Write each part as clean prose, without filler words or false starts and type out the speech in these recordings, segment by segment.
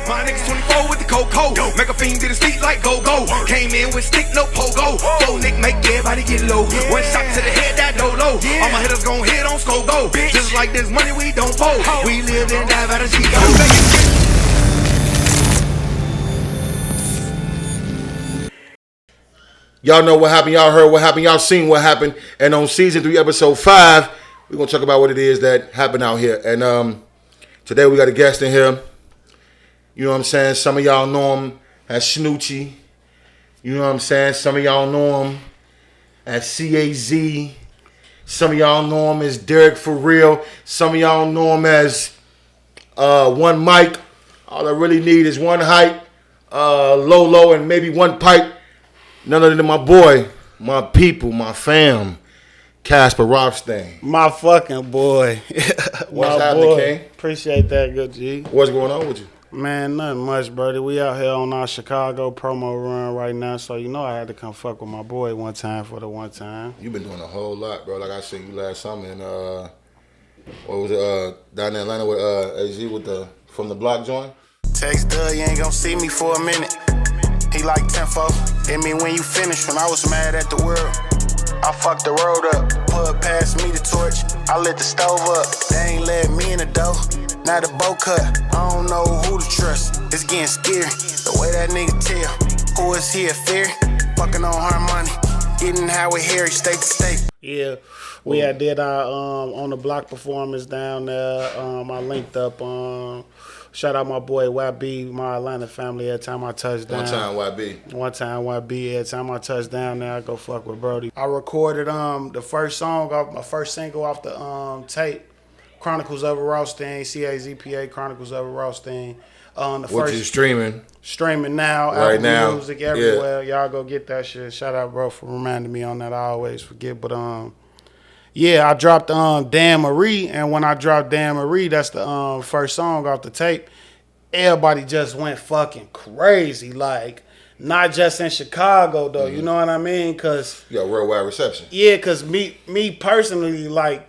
My niggas 24 with the cocoa. Make a fiend get his feet like go-go. Came in with stick, no pogo. Full Nick make everybody get low. One shot to the head, that low. All my hitters gon' hit on Scogo. Just like this money we don't fold. We live and die by the Chico. Y'all know what happened, y'all heard what happened, y'all seen what happened. And on season 3, episode 5, we're gonna talk about what it is that happened out here. And today we got a guest in here. You know what I'm saying? Some of y'all know him as Snoochie. You know what I'm saying? Some of y'all know him as CAZ. Some of y'all know him as Derek For Real. Some of y'all know him as One Mic. All I really need is one hype, low, and maybe one pipe. None other than my boy, my people, my fam, Cazpa Rothstein. My fucking boy. What's happening, King? Appreciate that, good G. What's going on with you? Man, nothing much, brother. We out here on our Chicago promo run right now, so you know I had to come fuck with my boy one time for the one time. You've been doing a whole lot, bro. Like I seen you last summer in, what was it, down in Atlanta with AZ with the From the Block joint? Text Doug, you ain't gonna see me for a minute. He like tempo. Hit me when you finish. When I was mad at the world, I fucked the road up. Put past me the torch. I lit the stove up. They ain't let me in the dough. Now the bow cut. I don't know who to trust. It's getting scary. The way that nigga tell. Who is he a fear? Fucking on her money. Getting high with Harry state to state. Yeah, we had did our on the block performance down there. I linked up. Shout out my boy YB, my Atlanta family. Every time I touch down. One time YB. Every time I touch down there, I go fuck with Brody. I recorded the first song off my first single off the tape, Chronicles of a Rothstein, CAZPA Chronicles of a Rothstein. Which is streaming now, right Apple now. Music everywhere. Yeah. Y'all go get that shit. Shout out, bro, for reminding me on that. I always forget, but yeah, I dropped Dan Marie, and when I dropped Dan Marie, that's the first song off the tape. Everybody just went fucking crazy, like not just in Chicago though. You know what I mean? Cause you got worldwide reception. Yeah, cause me personally, like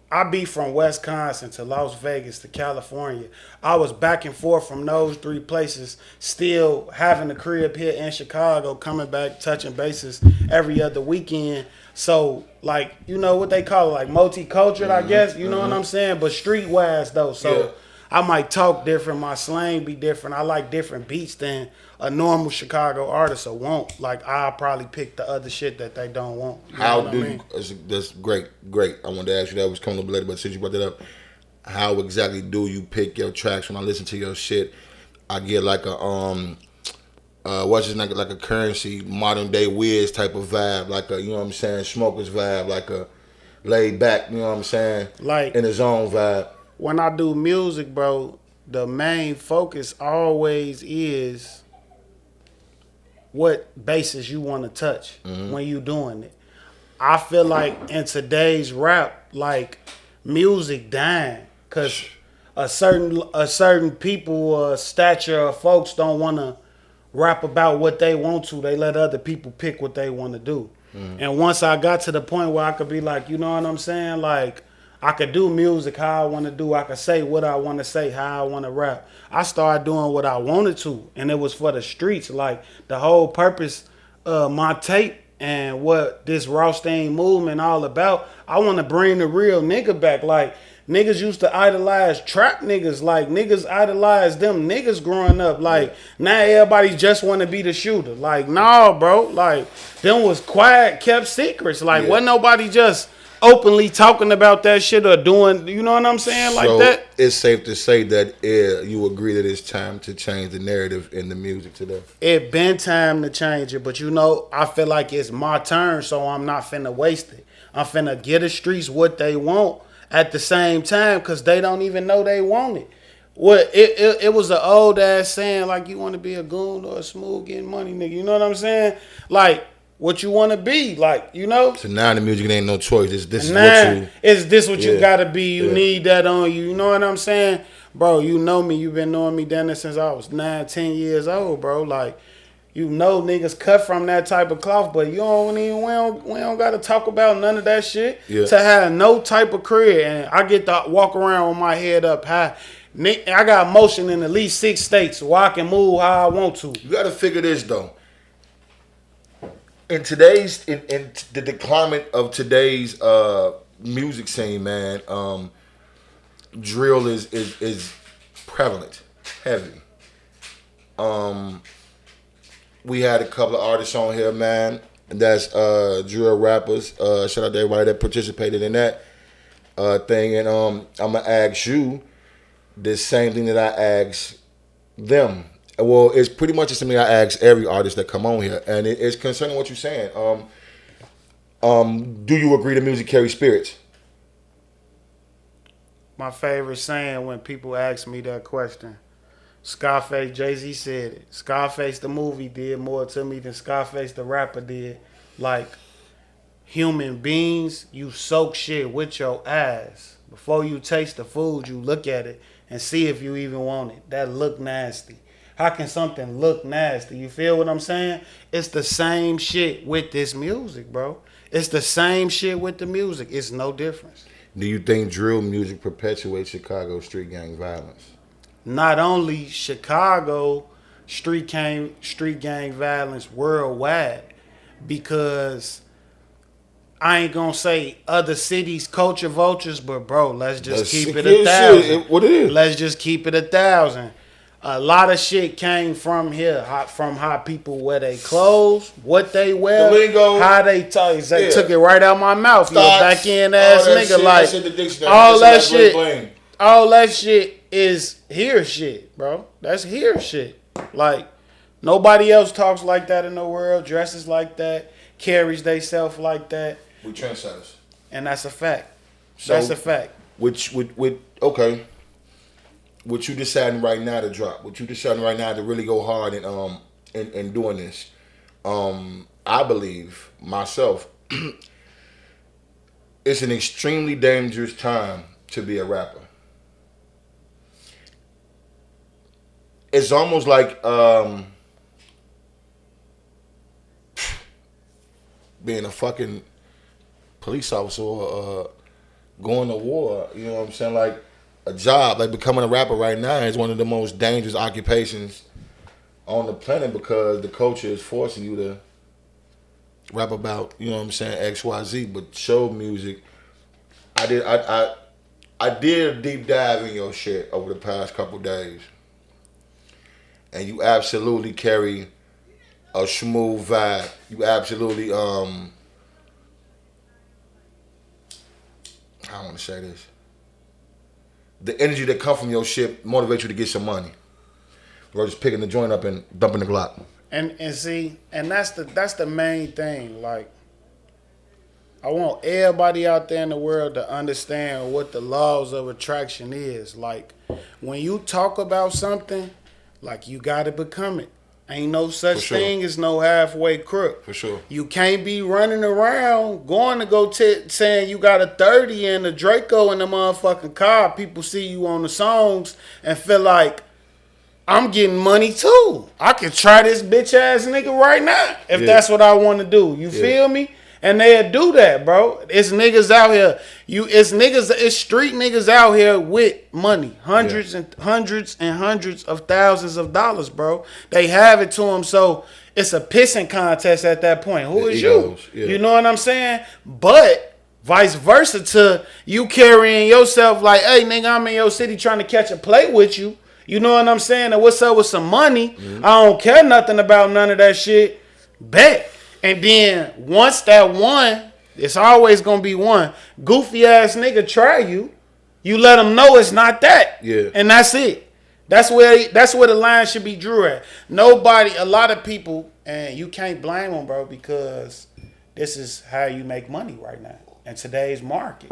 I be from Wisconsin to Las Vegas to California. I was back and forth from those 3 places, still having a crib here in Chicago, coming back, touching bases every other weekend. So, like, what they call it, like multicultural, I guess, you know what I'm saying? But streetwise, though, so I might talk different, my slang be different. I like different beats than a normal Chicago artist won't. Like, I'll probably pick the other shit that they don't want. That's great. I wanted to ask you that, was coming up later, but since you brought that up, how exactly do you pick your tracks? When I listen to your shit, I get like a, what's his name, like a Currency, modern day Wiz type of vibe, like a, you know what I'm saying, Smokers vibe, like a laid back, you know what I'm saying, like in his own vibe. When I do music, bro, the main focus always is what bases you want to touch when you doing it. I feel like in today's rap, like music dying, cause a certain people stature of folks don't want to rap about what they want to. They let other people pick what they want to do. And once I got to the point where I could be like, you know what I'm saying? Like, I could do music how I want to do. I could say what I want to say, how I want to rap. I started doing what I wanted to, and it was for the streets. Like, the whole purpose of my tape and what this Rothstein movement all about, I want to bring the real nigga back. Like, niggas used to idolize trap niggas. Like, niggas idolize them niggas growing up. Like, now everybody just want to be the shooter. Like, nah, bro. Like, them was quiet, kept secrets. Like, wasn't nobody just openly talking about that shit or doing, you know what I'm saying, like so that. It's safe to say that you agree that it's time to change the narrative in the music today. It been time to change it, but I feel like it's my turn, so I'm not finna waste it. I'm finna get the streets what they want at the same time, because they don't even know they want it. Well, it was an old ass saying, like, you want to be a goon or a smooth getting money nigga, you know what I'm saying? Like, what you want to be, like, So now the music ain't no choice. This is what you gotta be. You need that on you. You know what I'm saying, bro? You know me. You've been knowing me down there since I was 9-10 years old, bro. Like, niggas cut from that type of cloth, but we don't gotta talk about none of that shit to have no type of career. And I get to walk around with my head up high. I got motion in at least 6 states, so I can move how I want to. You got to figure this though. In today's in the climate of today's music scene, man, drill is prevalent, heavy. We had a couple of artists on here, man. And that's drill rappers. Shout out to everybody that participated in that thing. And I'm gonna ask you the same thing that I asked them. Well, it's pretty much the same thing I ask every artist that come on here, and it's concerning what you're saying. Do you agree that music carries spirits? My favorite saying when people ask me that question. Scarface, Jay-Z said it. Scarface the movie did more to me than Scarface the rapper did. Like, human beings, you soak shit with your eyes. Before you taste the food, you look at it and see if you even want it. That look nasty. How can something look nasty? You feel what I'm saying? It's the same shit with this music, bro. It's the same shit with the music. It's no difference. Do you think drill music perpetuates Chicago street gang violence? Not only Chicago street gang violence worldwide, because I ain't gonna say other cities culture vultures, but bro, let's just keep it 1,000. What it is? Let's just keep it 1,000. A lot of shit came from here, from how people wear their clothes, what they wear, The lingo. how they talk. They Yeah. took it right out my mouth. You a Thoughts, back end ass all that nigga, shit, like that's in the dictionary. all that That's like shit. blame. All that shit is here shit, bro. That's here shit. Like, nobody else talks like that in the world, dresses like that, carries they self like that, We trendsetters. and that's a fact. So- That's a fact. Okay. What you deciding right now to drop? What you deciding right now to really go hard in doing this? I believe myself, it's an extremely dangerous time to be a rapper. It's almost like being a fucking police officer or going to war. You know what I'm saying? Like a job, like becoming a rapper right now is one of the most dangerous occupations on the planet because the culture is forcing you to rap about, you know what I'm saying, XYZ. But show music, I did a deep dive in your shit over the past couple days. And you absolutely carry a smooth vibe. You absolutely, I don't want to say this. The energy that comes from your shit motivates you to get some money. Or just picking the joint up and dumping the Glock. And see, and that's the main thing. Like, I want everybody out there in the world to understand what the laws of attraction is. Like, when you talk about something, like, you gotta become it. Ain't no such thing as no halfway crook. For sure. You can't be running around going to go saying you got a 30 and a Draco in the motherfucking car. People see you on the songs and feel like, I'm getting money too. I can try this bitch ass nigga right now if that's what I want to do. You feel me? And they'll do that, bro. It's niggas out here. It's street niggas out here with money. Hundreds and hundreds of thousands of dollars, bro. They have it to them, so it's a pissing contest at that point. Who is you? You know what I'm saying? But vice versa to you carrying yourself like, hey, nigga, I'm in your city trying to catch a play with you. You know what I'm saying? And what's up with some money? I don't care nothing about none of that shit. Bet. And then once that one, it's always gonna be one goofy ass nigga try you. You let them know it's not that. Yeah. And that's it. That's where the line should be drew at. A lot of people, and you can't blame them, bro, because this is how you make money right now in today's market,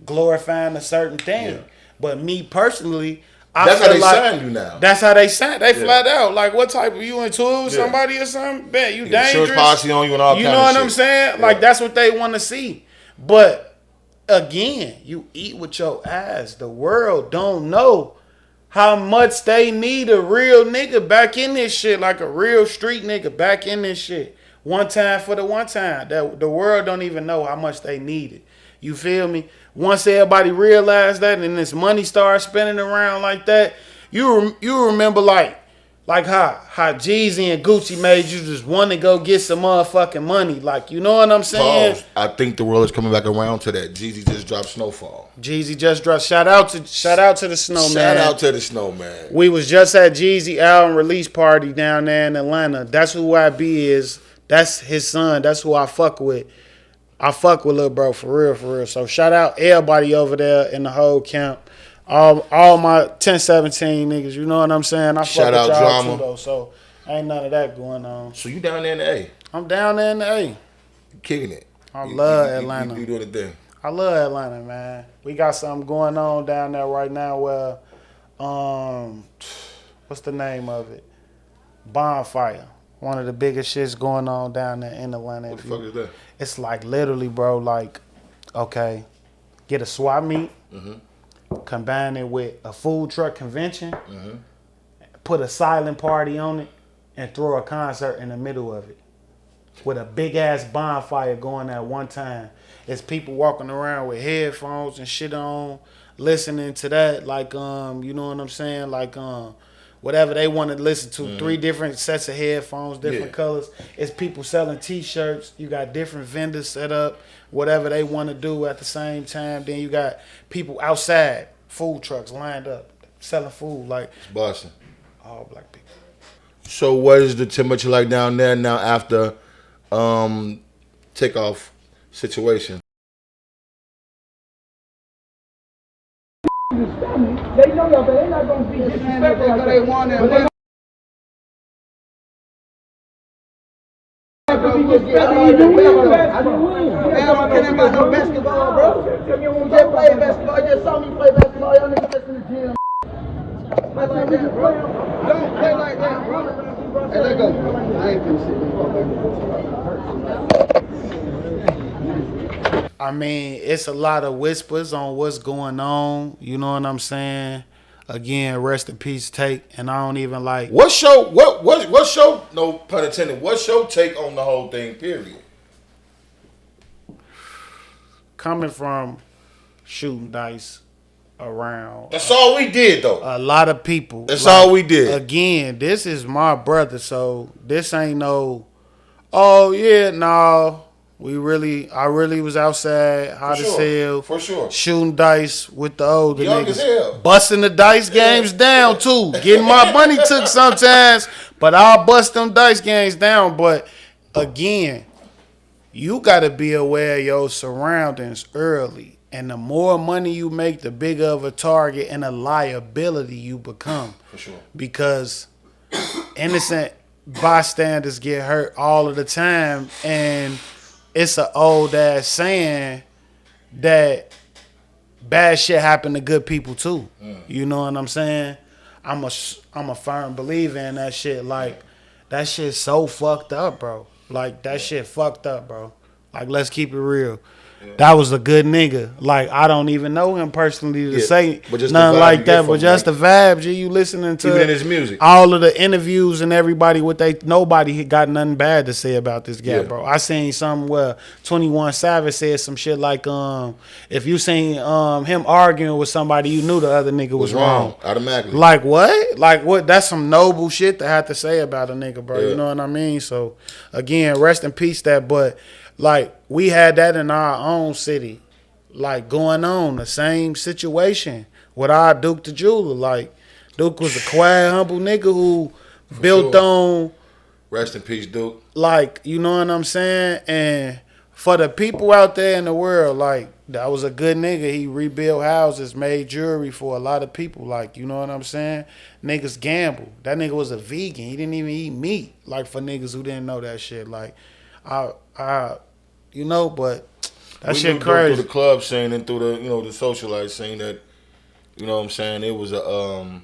glorifying a certain thing. Yeah. But me personally, That's how they sign you now. That's how they sign. They flat out. Like, what type of you into somebody or something? Bet you dangerous. Insurance policy on you and all You kind know of what shit. I'm saying? Like, that's what they want to see. But again, you eat with your ass. The world don't know how much they need a real nigga back in this shit, like a real street nigga back in this shit. One time for the one time. That the world don't even know how much they need it. You feel me? once everybody realized that and this money started spinning around like that, you remember like how Jeezy and Gucci made you just want to go get some motherfucking money. Like, you know what I'm saying? Pause. I think the world is coming back around to that. Jeezy just dropped Snowfall. Jeezy just dropped. Shout out to the Snowman. Shout out to the Snowman. We was just at Jeezy album release party down there in Atlanta. That's who YB is. That's his son. That's who I fuck with. I fuck with Lil Bro for real. So shout out everybody over there in the whole camp. All my 1017 niggas, you know what I'm saying? I Shout fuck with out y'all Drama. too though, so ain't none of that going on. So you down there in the A? I'm down there in the A. You kicking it. I love Atlanta. You doing the thing. I love Atlanta, man. We got something going on down there right now where, what's the name of it? Bonfire. One of the biggest shits going on down there in Atlanta. What the fuck is that? It's like literally, bro, like, okay, get a swap meet, combine it with a food truck convention, put a silent party on it, and throw a concert in the middle of it. With a big ass bonfire going at one time. It's people walking around with headphones and shit on, listening to that, like you know what I'm saying? Like whatever they want to listen to. 3 different sets of headphones, different colors. It's people selling t-shirts. You got different vendors set up, whatever they want to do at the same time. Then you got people outside, food trucks lined up, selling food like It's Boston. all black people. So what is the temperature like down there now after takeoff situation? They know y'all, but they're not going to be disrespectful like they want it. But no basketball, bro. You just play basketball. You just saw me play basketball. Y'all niggas just in the gym. Play like that, bro. Don't play like that, bro. Hey, let go. I ain't finna sit. I mean, it's a lot of whispers on what's going on. You know what I'm saying? Again, rest in peace, Take. And I don't even like. What's your no pun intended, what's your take on the whole thing, period? Coming from shooting dice around. That's all we did though. A lot of people. That's all we did. Again, this is my brother, so this ain't no, oh yeah, no. I really was outside, hot as hell. For sure. Shooting dice with the older Young as hell. niggas. Busting the dice games down too. Getting my money took sometimes, but I'll bust them dice games down. But again, you gotta be aware of your surroundings early. And the more money you make, the bigger of a target and a liability you become. For sure. Because innocent bystanders get hurt all of the time, and it's an old ass saying that bad shit happen to good people too. You know what I'm saying? I'm a firm believer in that shit. Like, that shit's so fucked up, bro. Like, that shit fucked up, bro. Like, let's keep it real. Yeah. That was a good nigga. Like, I don't even know him personally to say nothing like that, but just the vibe, G, you listening to even in his music. All of the interviews and everybody nobody got nothing bad to say about this guy, bro. I seen something where 21 Savage said some shit like, if you seen him arguing with somebody, you knew the other nigga was wrong. Automatically. Like what? Like what? That's some noble shit to have to say about a nigga, bro. Yeah. You know what I mean? So again, rest in peace that, but like, we had that in our own city, like, going on, the same situation with our Duke the Jeweler. Like, Duke was a quiet, humble nigga who built on. Rest in peace, Duke. Like, you know what I'm saying? And for the people out there in the world, like, that was a good nigga. He rebuilt houses, made jewelry for a lot of people. Like, you know what I'm saying? Niggas gamble. That nigga was a vegan. He didn't even eat meat. Like, for niggas who didn't know that shit. Like, you know, but that shit crazy. Through the club scene and through the, you know, the socialite scene that, you know what I'm saying, it was a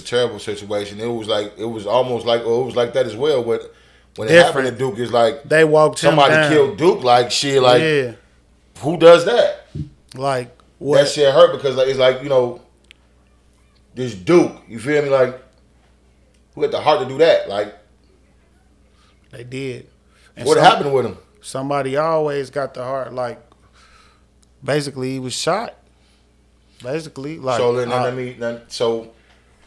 terrible situation. It was almost like that as well. But when it happened to Duke, it's like they walked somebody him down. Killed Duke, like shit, like who does that? Like what? That shit hurt because like it's like, you know, this Duke, you feel me? Like, who had the heart to do that? Like, they did. And what happened with him? Somebody always got the heart. Like, Basically, he was shot. Basically, like so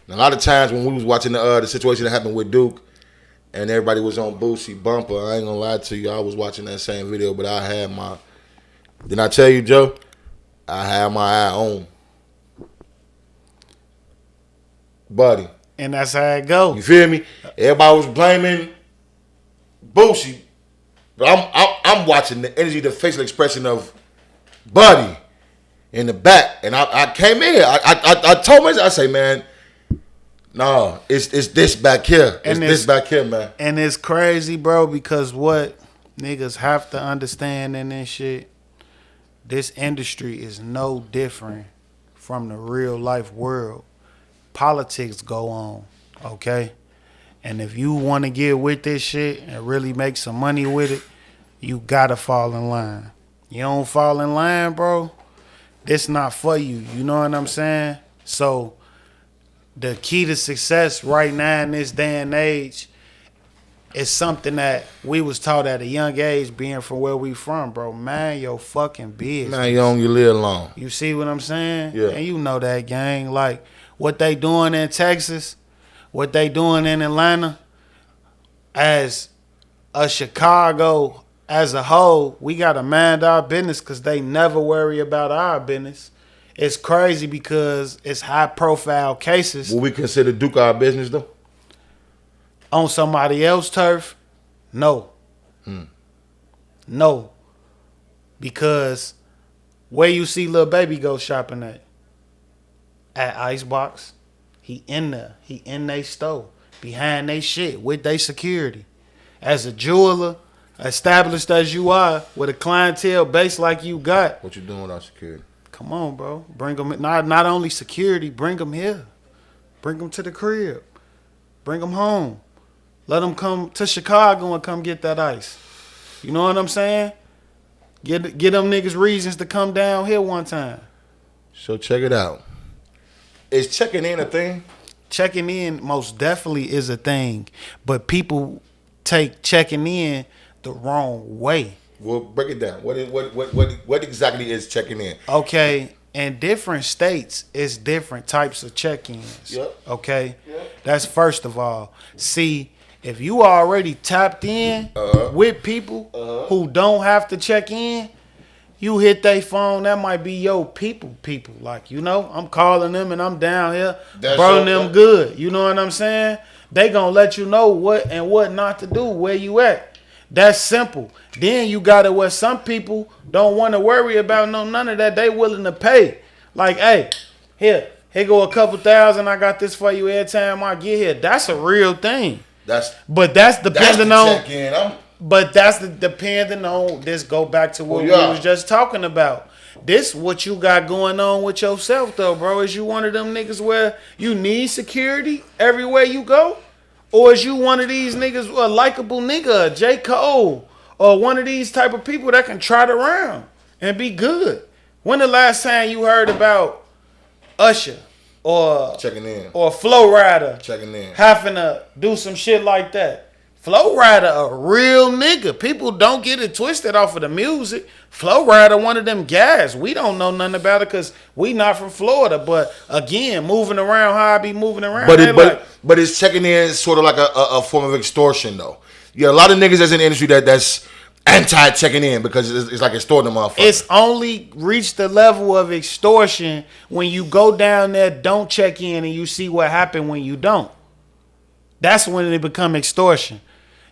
a lot of times when we was watching the situation that happened with Duke, and everybody was on Boosie bumper, I ain't gonna lie to you, I was watching that same video, but I had my. Didn't I tell you, Joe? I had my eye on Buddy. And that's how it go. You feel me? Everybody was blaming Boosie, but I'm watching the energy, the facial expression of Buddy in the back, and I came in here. I told myself, I say, man, no, it's this back here. It's this back here, man. And it's crazy, bro, because what niggas have to understand in this shit, this industry is no different from the real life world. Politics go on, okay? And if you want to get with this shit and really make some money with it, you gotta fall in line. You don't fall in line, bro, this not for you. You know what I'm saying? So the key to success right now in this day and age is something that we was taught at a young age, being from where we from, bro. Mind your fucking business. Man, you on you live long. You see what I'm saying? Yeah. And you know that, gang. Like, what they doing in Texas, what they doing in Atlanta, as a Chicago as a whole, we got to mind our business because they never worry about our business. It's crazy because it's high-profile cases. Will we consider Duke our business, though? On somebody else's turf? No. No. Because where you see Lil Baby go shopping at? At Icebox. He in there. He in they store. Behind they shit. With they security. As a jeweler, established as you are, with a clientele base like you got. What you doing without security? Come on, bro. Bring them. Not only security, bring them here. Bring them to the crib. Bring them home. Let them come to Chicago and come get that ice. You know what I'm saying? Get them niggas reasons to come down here one time. So check it out. Is checking in a thing? Checking in most definitely is a thing, but people take checking in the wrong way. Well, break it down. What exactly is checking in? Okay, in different states, it's different types of check-ins. Yep. Okay? Yep. That's first of all. See, if you already tapped in with people who don't have to check in, you hit their phone, that might be your people. Like, you know, I'm calling them and I'm down here, burning them good. You know what I'm saying? They gonna let you know what and what not to do, where you at. That's simple. Then you got it where some people don't want to worry about none of that. They willing to pay. Like, hey, here go a couple thousand. I got this for you every time I get here. That's a real thing. That's depending on. But that's depending on this. Go back to what we was just talking about. This what you got going on with yourself though, bro. Is you one of them niggas where you need security everywhere you go? Or is you one of these niggas, a likable nigga, J. Cole, or one of these type of people that can trot around and be good? When the last time you heard about Usher or checking in or Flow Rider checking in having to do some shit like that? Flow Rider a real nigga. People don't get it twisted off of the music. Flow Rider one of them guys. We don't know nothing about it because we not from Florida. But again, moving around how I be moving around. But it's checking in sort of like a form of extortion though. You got a lot of niggas that's in the industry that's anti-checking in because it's like extorting a motherfucker. It's only reached the level of extortion when you go down there, don't check in, and you see what happened when you don't. That's when it become extortion.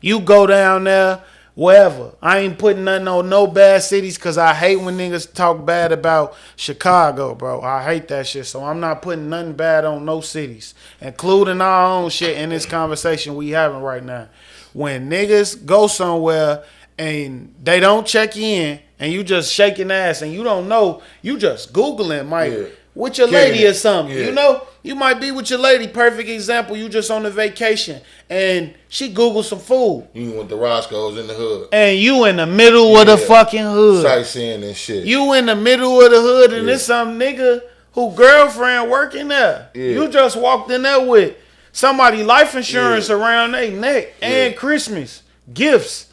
You go down there, wherever. I ain't putting nothing on no bad cities because I hate when niggas talk bad about Chicago, bro. I hate that shit. So I'm not putting nothing bad on no cities, including our own shit in this conversation we having right now. When niggas go somewhere and they don't check in and you just shaking ass and you don't know, you just Googling, Mike, with your lady or something. Yeah. You know, you might be with your lady. Perfect example. You just on a vacation and she Googled some food. You went to Roscoe's in the hood. And you in the middle of the fucking hood. Sightseeing and shit. You in the middle of the hood and there's some nigga who girlfriend working there. Yeah. You just walked in there with somebody life insurance around their neck and Christmas gifts.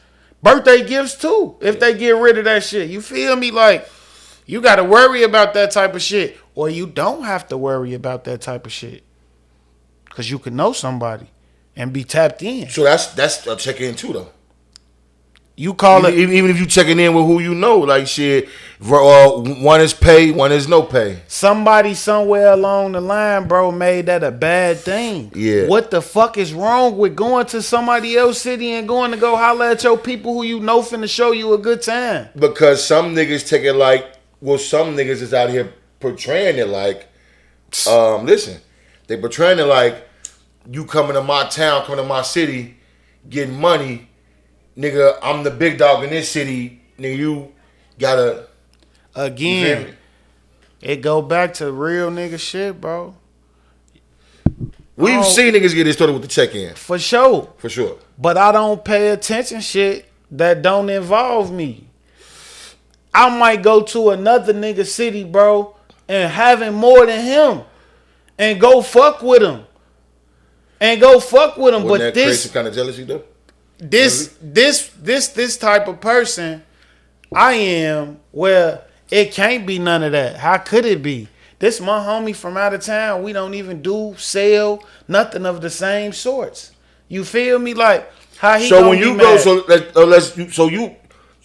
Birthday gifts too, if they get rid of that shit. You feel me? Like, You got to worry about that type of shit. Or you don't have to worry about that type of shit. Because you can know somebody and be tapped in. So that's a check-in too, though. You call it... Even if you checking in with who you know, like shit, one is pay, one is no pay. Somebody somewhere along the line, bro, made that a bad thing. Yeah. What the fuck is wrong with going to somebody else's city and going to go holler at your people who you know finna show you a good time? Because some niggas take it like, well, some niggas is out here portraying it like, listen, they portraying it like you coming to my town, coming to my city, getting money. Nigga, I'm the big dog in this city. Nigga, you gotta... Again, it go back to real nigga shit, bro. We've seen niggas get it started with the check-in. For sure. For sure. But I don't pay attention shit that don't involve me. I might go to another nigga city, bro, and having more than him. And go fuck with him. Wouldn't But that create this... some kind of jealousy, though? This type of person I am, where it can't be none of that. How could it be? This my homie from out of town. We don't even sell nothing of the same sorts. You feel me? Like how he? So when you go,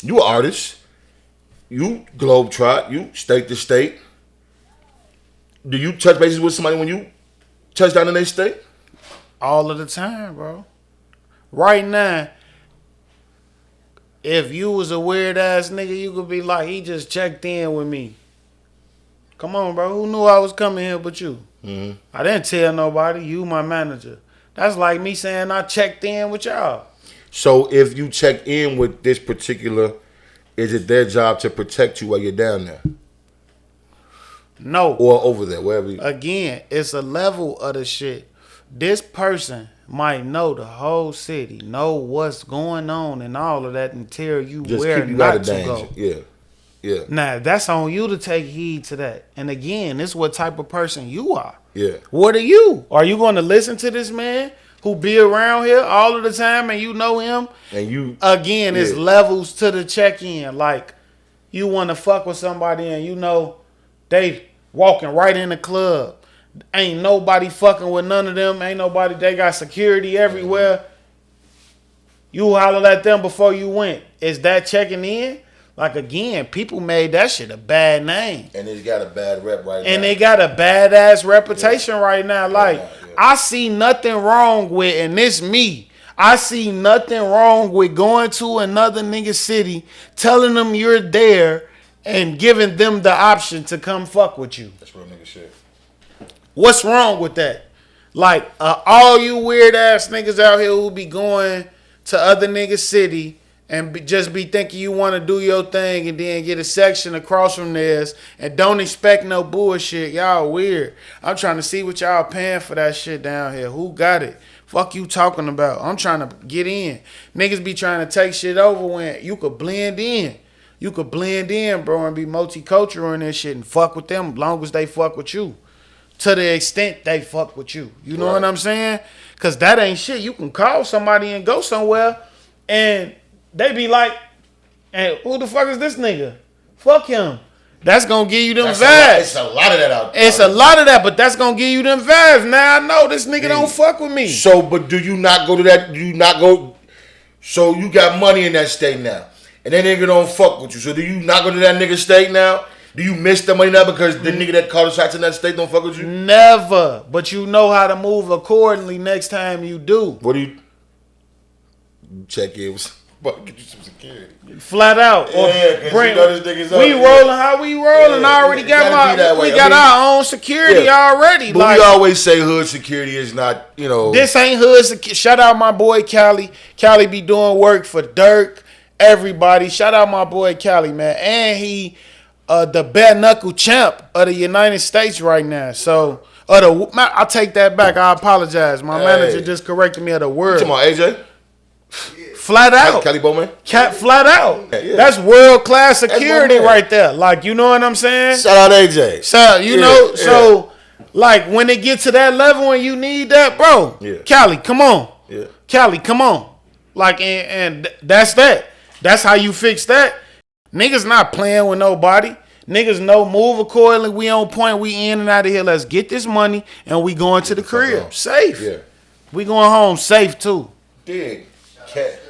you artist, you globetrot, you state to state. Do you touch bases with somebody when you touch down in their state? All of the time, bro. Right now, if you was a weird ass nigga, you could be like, he just checked in with me. Come on, bro. Who knew I was coming here but you? Mm-hmm. I didn't tell nobody. You my manager. That's like me saying I checked in with y'all. So if you check in with this particular, is it their job to protect you while you're down there? No. Or over there, wherever you... Again, it's a level of the shit. This person might know the whole city, know what's going on and all of that, and tell you just where keep you not out of to danger. go. Yeah. Now, that's on you to take heed to that. And again, this is what type of person you are. Yeah. What are you? Are you going to listen to this man who be around here all of the time and you know him? And you... Again, it's levels to the check-in. Like, you want to fuck with somebody and you know they walking right in the club. Ain't nobody fucking with none of them. Ain't nobody. They got security everywhere. You hollered at them before you went. Is that checking in? Like, again, people made that shit a bad name. And it's got a bad rep right now. And they got a badass reputation right now. Like, I see nothing wrong with, and this me, I see nothing wrong with going to another nigga city, telling them you're there, and giving them the option to come fuck with you. That's real nigga shit. What's wrong with that? Like, all you weird ass niggas out here who be going to other niggas' city and just be thinking you want to do your thing and then get a section across from theirs and don't expect no bullshit. Y'all weird. I'm trying to see what y'all paying for that shit down here. Who got it? Fuck you talking about? I'm trying to get in. Niggas be trying to take shit over when you could blend in. You could blend in, bro, and be multicultural in this shit and fuck with them as long as they fuck with you. To the extent they fuck with you. You know what I'm saying? Because that ain't shit. You can call somebody and go somewhere and they be like, hey, who the fuck is this nigga? Fuck him. That's going to give you them vibes. It's a lot of that out there. It's a lot of that, but that's going to give you them vibes. Now I know this nigga don't fuck with me. So, but do you not go to that? Do you not go? So you got money in that state now. And that nigga don't fuck with you. So do you not go to that nigga state now? Do you miss the money now because the nigga that called the shots in that state don't fuck with you? Never. But you know how to move accordingly next time you do. What do you check in with somebody, get you some security? Flat out. Or bring, you know this nigga's we up. rolling how we rolling. I already got we got our own security already. But like, we always say hood security is not, you know. This ain't hood security. Shout out my boy Cali. Cali be doing work for Dirk. Everybody. Shout out my boy Cali, man. And he the bare knuckle champ of the United States right now. So, I take that back. I apologize. My manager just corrected me of the word. You talking about AJ? Flat out. Cali Bowman? Flat out. Yeah. That's world-class security right there. Like, you know what I'm saying? Shout out AJ. So, you know, so, like, when it gets to that level and you need that, bro, Cali, come on. Yeah. Cali, come on. Like, and that's that. That's how you fix that. Niggas not playing with nobody. Niggas know move accordingly. We on point. We in and out of here. Let's get this money and we going to the crib. Safe. Yeah. We going home safe too. Dig. Cat.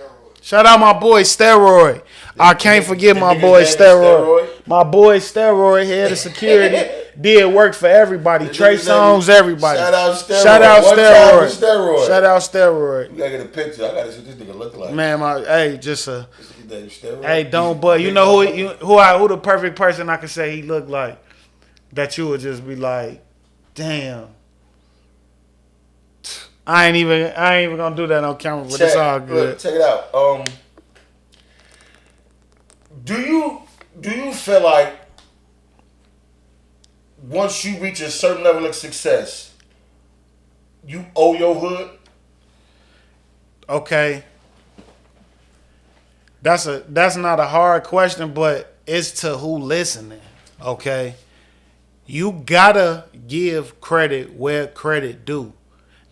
Shout out my boy Steroid. I can't forget my boy Steroid. My boy Steroid, head of security, did work for everybody. Trey Songz, everybody. Shout out Steroid. Shout out One time with Steroid. Steroid. Shout out Steroid. You gotta get a picture. I gotta see what this nigga look like. Man, just a. Steroid. Hey, don't but you know who the perfect person I could say he looked like that you would just be like, damn. I ain't even gonna do that on camera, but it's all good. Look, check it out. Do you feel like once you reach a certain level of success, you owe your hood? Okay. That's not a hard question, but it's to who listening. Okay. You gotta give credit where credit due.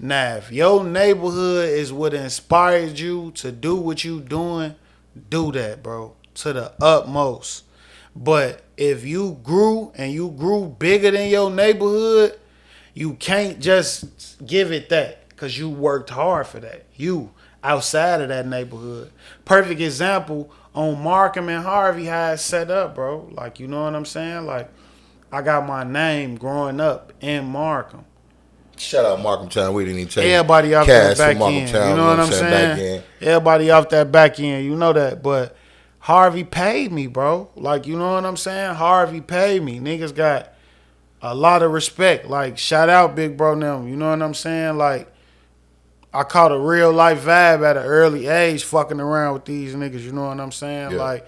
Now, if your neighborhood is what inspired you to do what you doing, do that, bro, to the utmost. But if you grew and you grew bigger than your neighborhood, you can't just give it that because you worked hard for that. You outside of that neighborhood. Perfect example on Markham and Harvey how it's set up, bro. Like, you know what I'm saying? Like, I got my name growing up in Markham. Shout out Markham Town. We didn't even tell you. Everybody off that back end. Town, you know what I'm saying? Everybody off that back end. You know that. But Harvey paid me, bro. Like, you know what I'm saying? Harvey paid me. Niggas got a lot of respect. Like, shout out Big Bro now. You know what I'm saying? Like, I caught a real life vibe at an early age fucking around with these niggas. You know what I'm saying? Yeah. Like,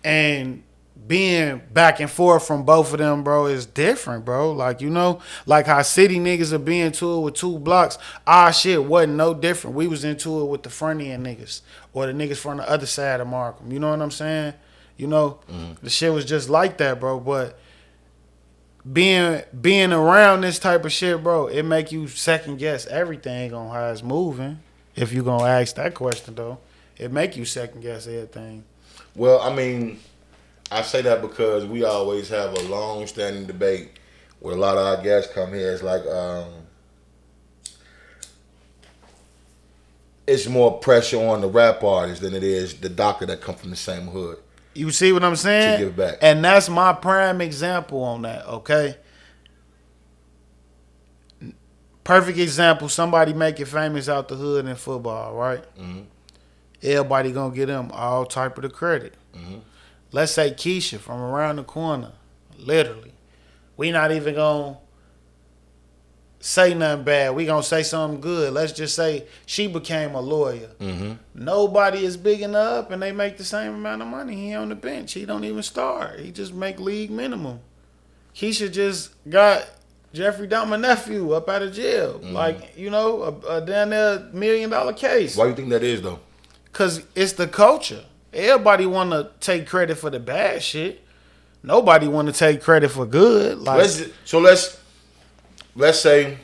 and being back and forth from both of them, bro, is different, bro. Like, you know, like how city niggas are being to it with 2 blocks. Our shit wasn't no different. We was into it with the front end niggas or the niggas from the other side of Markham. You know what I'm saying? You know, the shit was just like that, bro. But being around this type of shit, bro, it make you second guess everything on how it's moving. If you gonna ask that question, though, it make you second guess everything. Well, I mean, I say that because we always have a long-standing debate where a lot of our guests come here. It's like it's more pressure on the rap artist than it is the doctor that come from the same hood. You see what I'm saying? To give back. And that's my prime example on that, okay? Perfect example, somebody make it famous out the hood in football, right? Mm-hmm. Everybody gonna get them all type of the credit. Mm-hmm. Let's say Keisha from around the corner, literally. We not even gonna say nothing bad. We gonna say something good. Let's just say she became a lawyer. Mm-hmm. Nobody is big enough and they make the same amount of money. He on the bench. He don't even start. He just make league minimum. Keisha just got Jeffrey Dahmer nephew up out of jail. Mm-hmm. Like, you know, a damn near $1 million case. Why you think that is, though? Because it's the culture. Everybody want to take credit for the bad shit. Nobody want to take credit for good. Like, let's say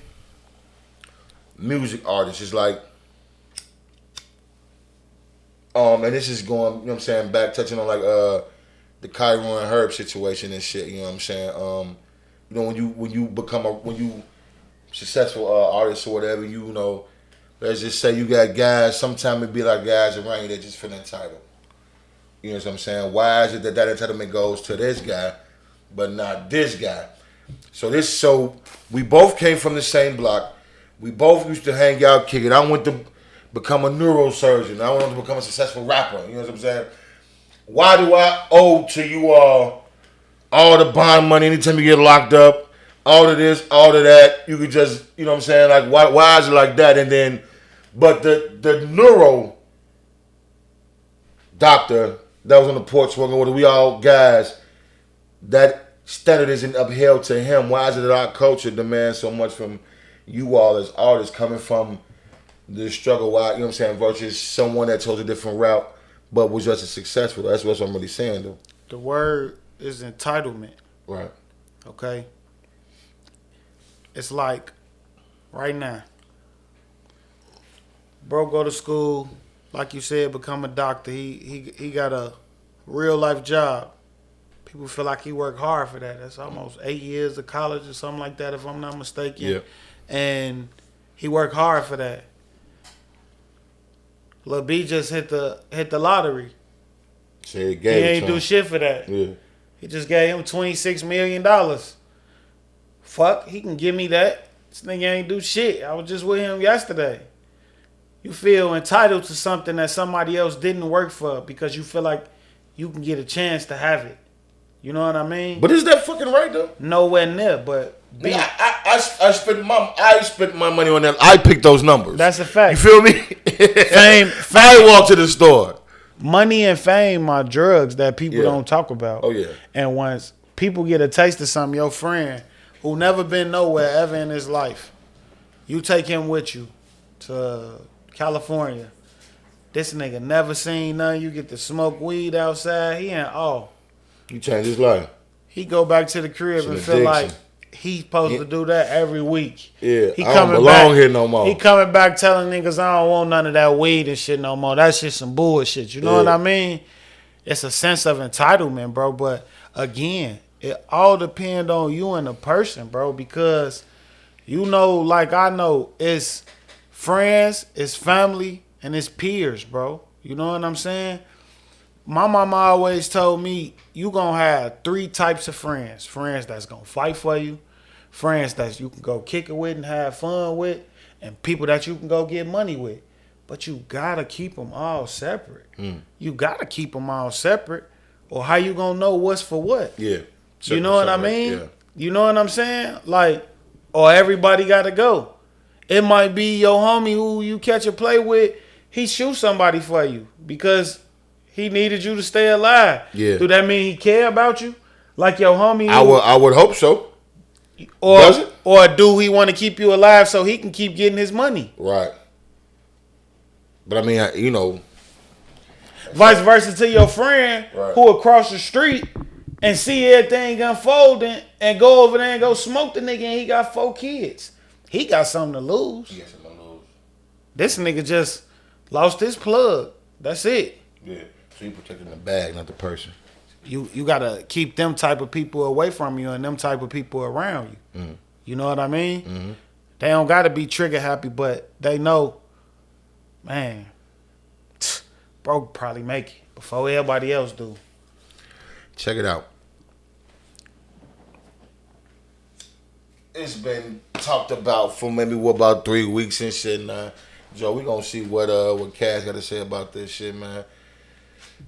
music artists is like, and this is going, you know what I'm saying, back touching on like the Kyron and Herb situation and shit. You know what I'm saying? You know, when you successful artist or whatever, you know, let's just say you got guys. Sometimes it be like guys around you that just feel entitled. You know what I'm saying? Why is it that entitlement goes to this guy, but not this guy? So we both came from the same block. We both used to hang out, kick it. I went to become a neurosurgeon. I went to become a successful rapper. You know what I'm saying? Why do I owe to you all the bond money anytime you get locked up? All of this, all of that. You could just, you know what I'm saying? Like, why is it like that? And then, but the neuro doctor that was on the porch working with we all guys, that standard isn't upheld to him. Why is it that our culture demands so much from you all as artists coming from the struggle? Why, you know what I'm saying, versus someone that chose a different route but was just as successful? That's what I'm really saying, though. The word is entitlement. Right. Okay? It's like, right now, bro go to school, like you said, become a doctor. He got a real life job. People feel like he worked hard for that. That's almost 8 years of college or something like that, if I'm not mistaken. Yeah. And he worked hard for that. Lil B just hit the lottery. Say He ain't do shit for that. Yeah. He just gave him $26 million. Fuck, he can give me that. This nigga ain't do shit. I was just with him yesterday. You feel entitled to something that somebody else didn't work for because you feel like you can get a chance to have it. You know what I mean? But is that fucking right though? Nowhere near, but I spent my money on that. I picked those numbers. That's a fact. You feel me? Fame. I walked to the store. Money and fame are drugs that people don't talk about. Oh yeah. And once people get a taste of something, your friend who never been nowhere ever in his life, you take him with you to California. This nigga never seen nothing. You get to smoke weed outside. He ain't all. You changed his life. He go back to the crib It's an and feel like addiction. he's supposed to do that every week. Yeah, He I don't belong here no more. He coming back telling niggas I don't want none of that weed and shit no more. That shit some bullshit. You know what I mean? It's a sense of entitlement, bro. But again, it all depends on you and the person, bro. Because you know, like I know, it's friends, it's family, and it's peers, bro. You know what I'm saying? My mama always told me you gonna have 3 types of friends. Friends that's gonna fight for you, friends that you can go kick it with and have fun with, and people that you can go get money with. But you gotta keep them all separate. You gotta keep them all separate, or how you gonna know what's for what? Yeah. You know what I mean? Yeah. You know what I'm saying? Like, or everybody gotta go. It might be your homie who you catch a play with. He shoot somebody for you because he needed you to stay alive. Yeah. Do that mean he care about you? Like your homie? I would hope so. Or, Does it? Or do he want to keep you alive so he can keep getting his money? Right. But I mean, you know. Vice versa to your friend Right. who across the street and see everything unfolding and go over there and go smoke the nigga and he got 4 kids. He got something to lose. Yes, I'm gonna lose. This nigga just lost his plug. That's it. Yeah. So you protecting the bag, not the person. You gotta keep them type of people away from you and them type of people around you. Mm-hmm. You know what I mean? They don't gotta be trigger happy, but they know, man, bro could probably make it before everybody else do. Check it out. It's been talked about for maybe about 3 weeks and shit. Joe, we gonna see what Cass got to say about this shit, man.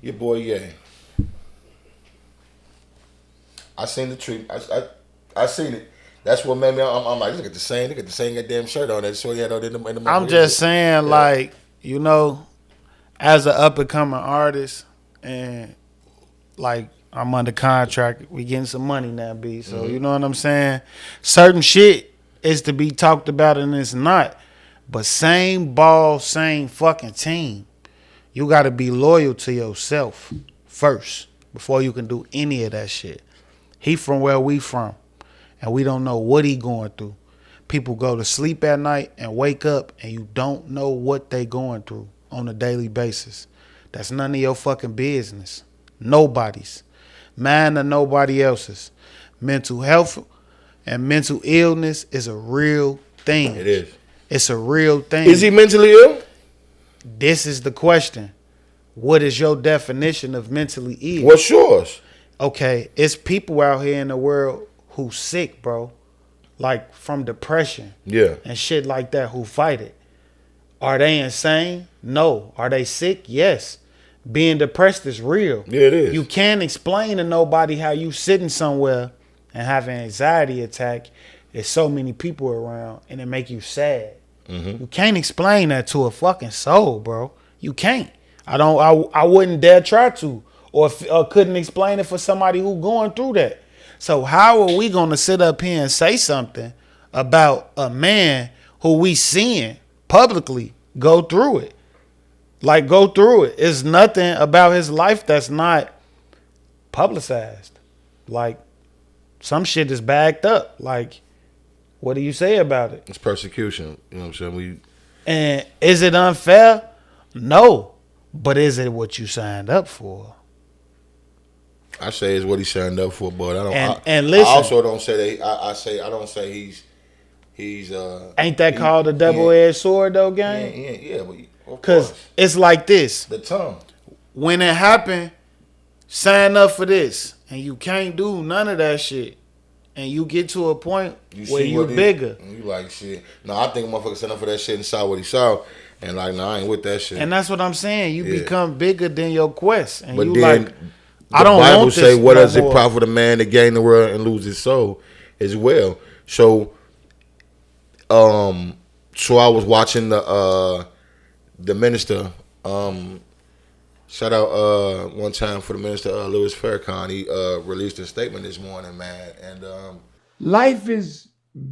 Your boy, yeah. I seen the tweet. I seen it. That's what made me. I'm like, look at the same goddamn shirt on that. So he had on in the I'm just saying, like, you know, as an up and coming artist, and like I'm under contract, we getting some money now, B. So you know what I'm saying. Certain shit is to be talked about, and it's not. But same ball, same fucking team. You got to be loyal to yourself first before you can do any of that shit. He from where we from, and we don't know what he going through. People go to sleep at night and wake up, and you don't know what they going through on a daily basis. That's none of your fucking business. Nobody's. Mine or nobody else's. Mental health and mental illness is a real thing. It is. It's a real thing. Is he mentally ill? This is the question. What is your definition of mentally ill? What's yours? Okay, it's people out here in the world who sick, bro. Like from depression. Yeah. And shit like that who fight it. Are they insane? No. Are they sick? Yes. Being depressed is real. Yeah, it is. You can't explain to nobody how you sitting somewhere and have an anxiety attack. There's so many people around and it make you sad. You can't explain that to a fucking soul, bro. You can't. I wouldn't dare try to, or couldn't explain it for somebody who going through that. So how are we gonna sit up here and say something about a man who we seeing publicly go through it? Like, go through it. It's nothing about his life that's not publicized. Like, some shit is backed up. Like, what do you say about it? It's persecution. You know what I'm saying? And is it unfair? No. But is it what you signed up for? I say it's what he signed up for, but I don't. And listen, I also don't say that. I don't say he's. Ain't that called a double-edged sword though, gang? Yeah, but because it's like this. The tongue. When it happened, sign up for this, and you can't do none of that shit, and you get to a point where you bigger. You like shit. No, I think motherfucker signed up for that shit and saw what he saw, and like, no, I ain't with that shit. And that's what I'm saying. You become bigger than your quest, and but you then, like. I don't Bible want this say, "What no does it more. profit a man to gain the world and lose his soul?" As well. So, so I was watching the minister. Shout out one time for the minister, Louis Farrakhan. He released a statement this morning, man. And life is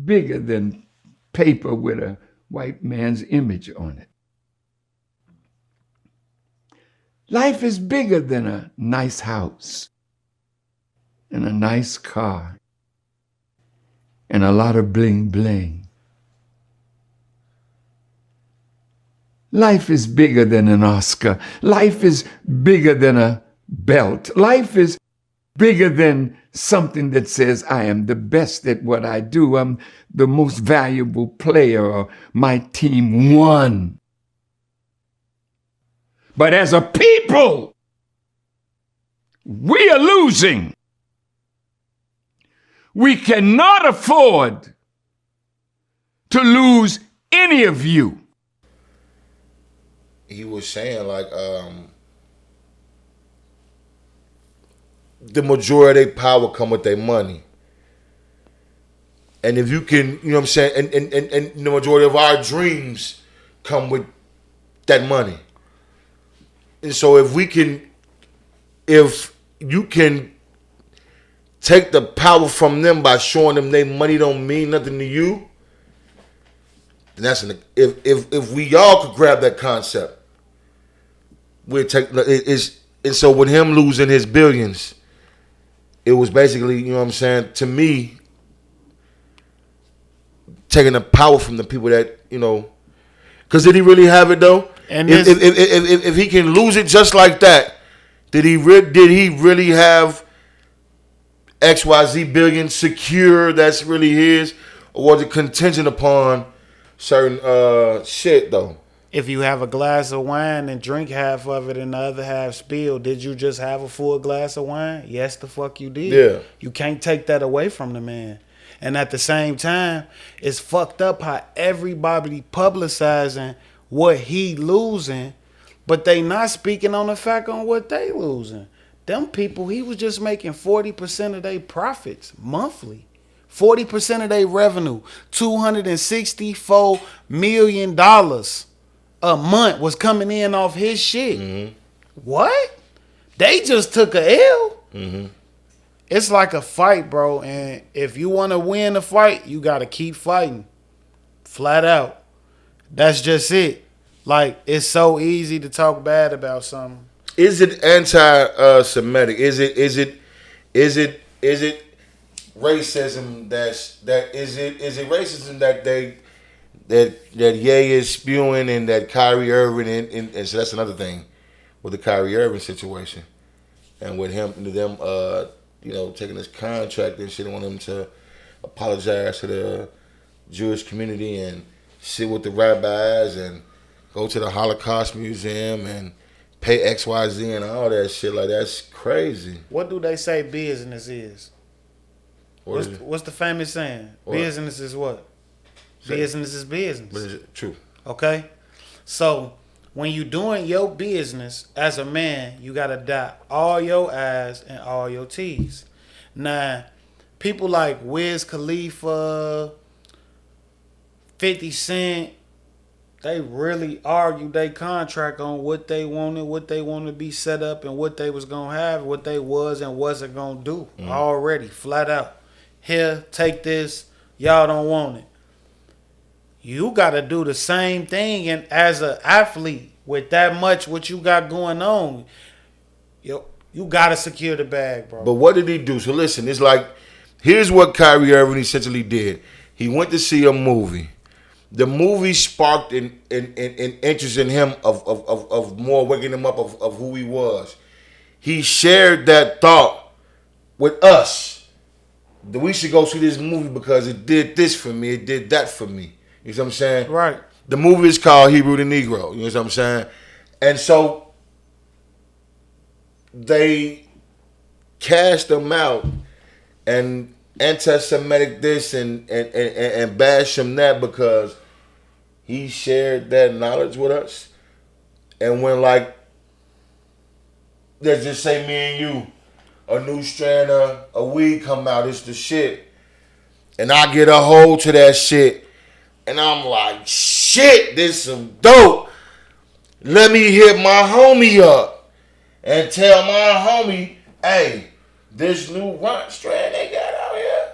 bigger than paper with a white man's image on it. Life is bigger than a nice house and a nice car and a lot of bling bling. Life is bigger than an Oscar. Life is bigger than a belt. Life is bigger than something that says I am the best at what I do. I'm the most valuable player, or my team won. But as a people, we are losing. We cannot afford to lose any of you. he was saying like the majority of their power come with their money. And if you can, you know what I'm saying, and the majority of our dreams come with that money. And so if you can take the power from them by showing them their money don't mean nothing to you, then if we all could grab that concept, we'd take it. And so with him losing his billions, it was basically, you know what I'm saying, to me, taking the power from the people that, you know, because did he really have it though? And if he can lose it just like that, did he really have XYZ billion secure that's really his, or was it contingent upon certain shit though? If you have a glass of wine and drink half of it and the other half spill, did you just have a full glass of wine? Yes, the fuck you did. Yeah. You can't take that away from the man. And at the same time, it's fucked up how everybody publicizing what he losing, but they not speaking on the fact on what they losing. Them people, he was just making 40% of their profits monthly. 40% of their revenue. $264 million a month was coming in off his shit. Mm-hmm. What? They just took a L. Mm-hmm. It's like a fight, bro. And if you want to win a fight, you got to keep fighting. Flat out. That's just it. Like, it's so easy to talk bad about something. Is it anti-Semitic? Is it racism is it racism that Ye is spewing and that Kyrie Irving and so that's another thing with the Kyrie Irving situation and with them you know, taking his contract and shit, want him to apologize to the Jewish community and sit with the rabbis and go to the Holocaust Museum and pay XYZ and all that shit. Like, that's crazy. What do they say business is? What's the famous saying? What? Business is what? Business is business. But is it true? Okay? So, when you doing your business as a man, you got to dot all your I's and all your T's. Now, people like Wiz Khalifa, 50 Cent, they really argued their contract on what they wanted, what they wanted to be set up, and what they was going to have, what they was and wasn't going to do. Mm-hmm. Already, flat out. Here, take this. Y'all don't want it. You got to do the same thing, and as an athlete with that much what you got going on, you got to secure the bag, bro. But what did he do? So listen, it's like, here's what Kyrie Irving essentially did. He went to see a movie. The movie sparked an interest in him of more waking him up of who he was. He shared that thought with us, that we should go see this movie because it did this for me, it did that for me. You know what I'm saying? Right. The movie is called Hebrew the Negro. You know what I'm saying? And so they cast him out and anti-Semitic this and bash him that because he shared that knowledge with us. And when, like, let's just say me and you, a new strand of a weed come out, it's the shit. And I get a hold to that shit. And I'm like, shit, this some dope. Let me hit my homie up and tell my homie, hey, this new runt strand they got out here,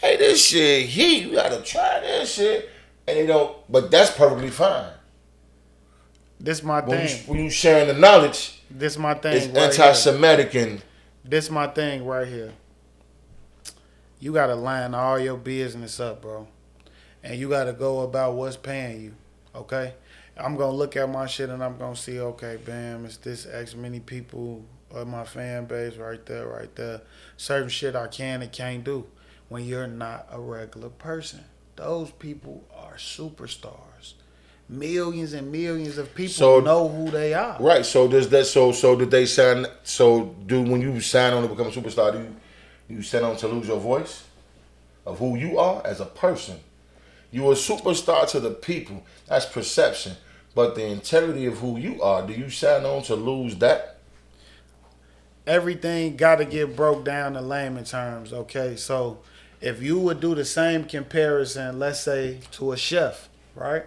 hey, this shit heat, you gotta try this shit. And they don't, but that's perfectly fine. This my thing. When you sharing the knowledge, this my thing. It's right anti-Semitic here. and This my thing right here. You gotta line all your business up, bro. And you gotta go about what's paying you. Okay? I'm gonna look at my shit and I'm gonna see, okay, bam, it's this X many people of my fan base right there, right there. Certain shit I can and can't do when you're not a regular person. Those people are superstars. Millions and millions of people know who they are. Right. So does that? So did they sign? So when you sign on to become a superstar, do you sign on to lose your voice of who you are as a person? You're a superstar to the people. That's perception. But the integrity of who you are, do you sign on to lose that? Everything got to get broke down in layman terms. Okay, so if you would do the same comparison, let's say to a chef, right?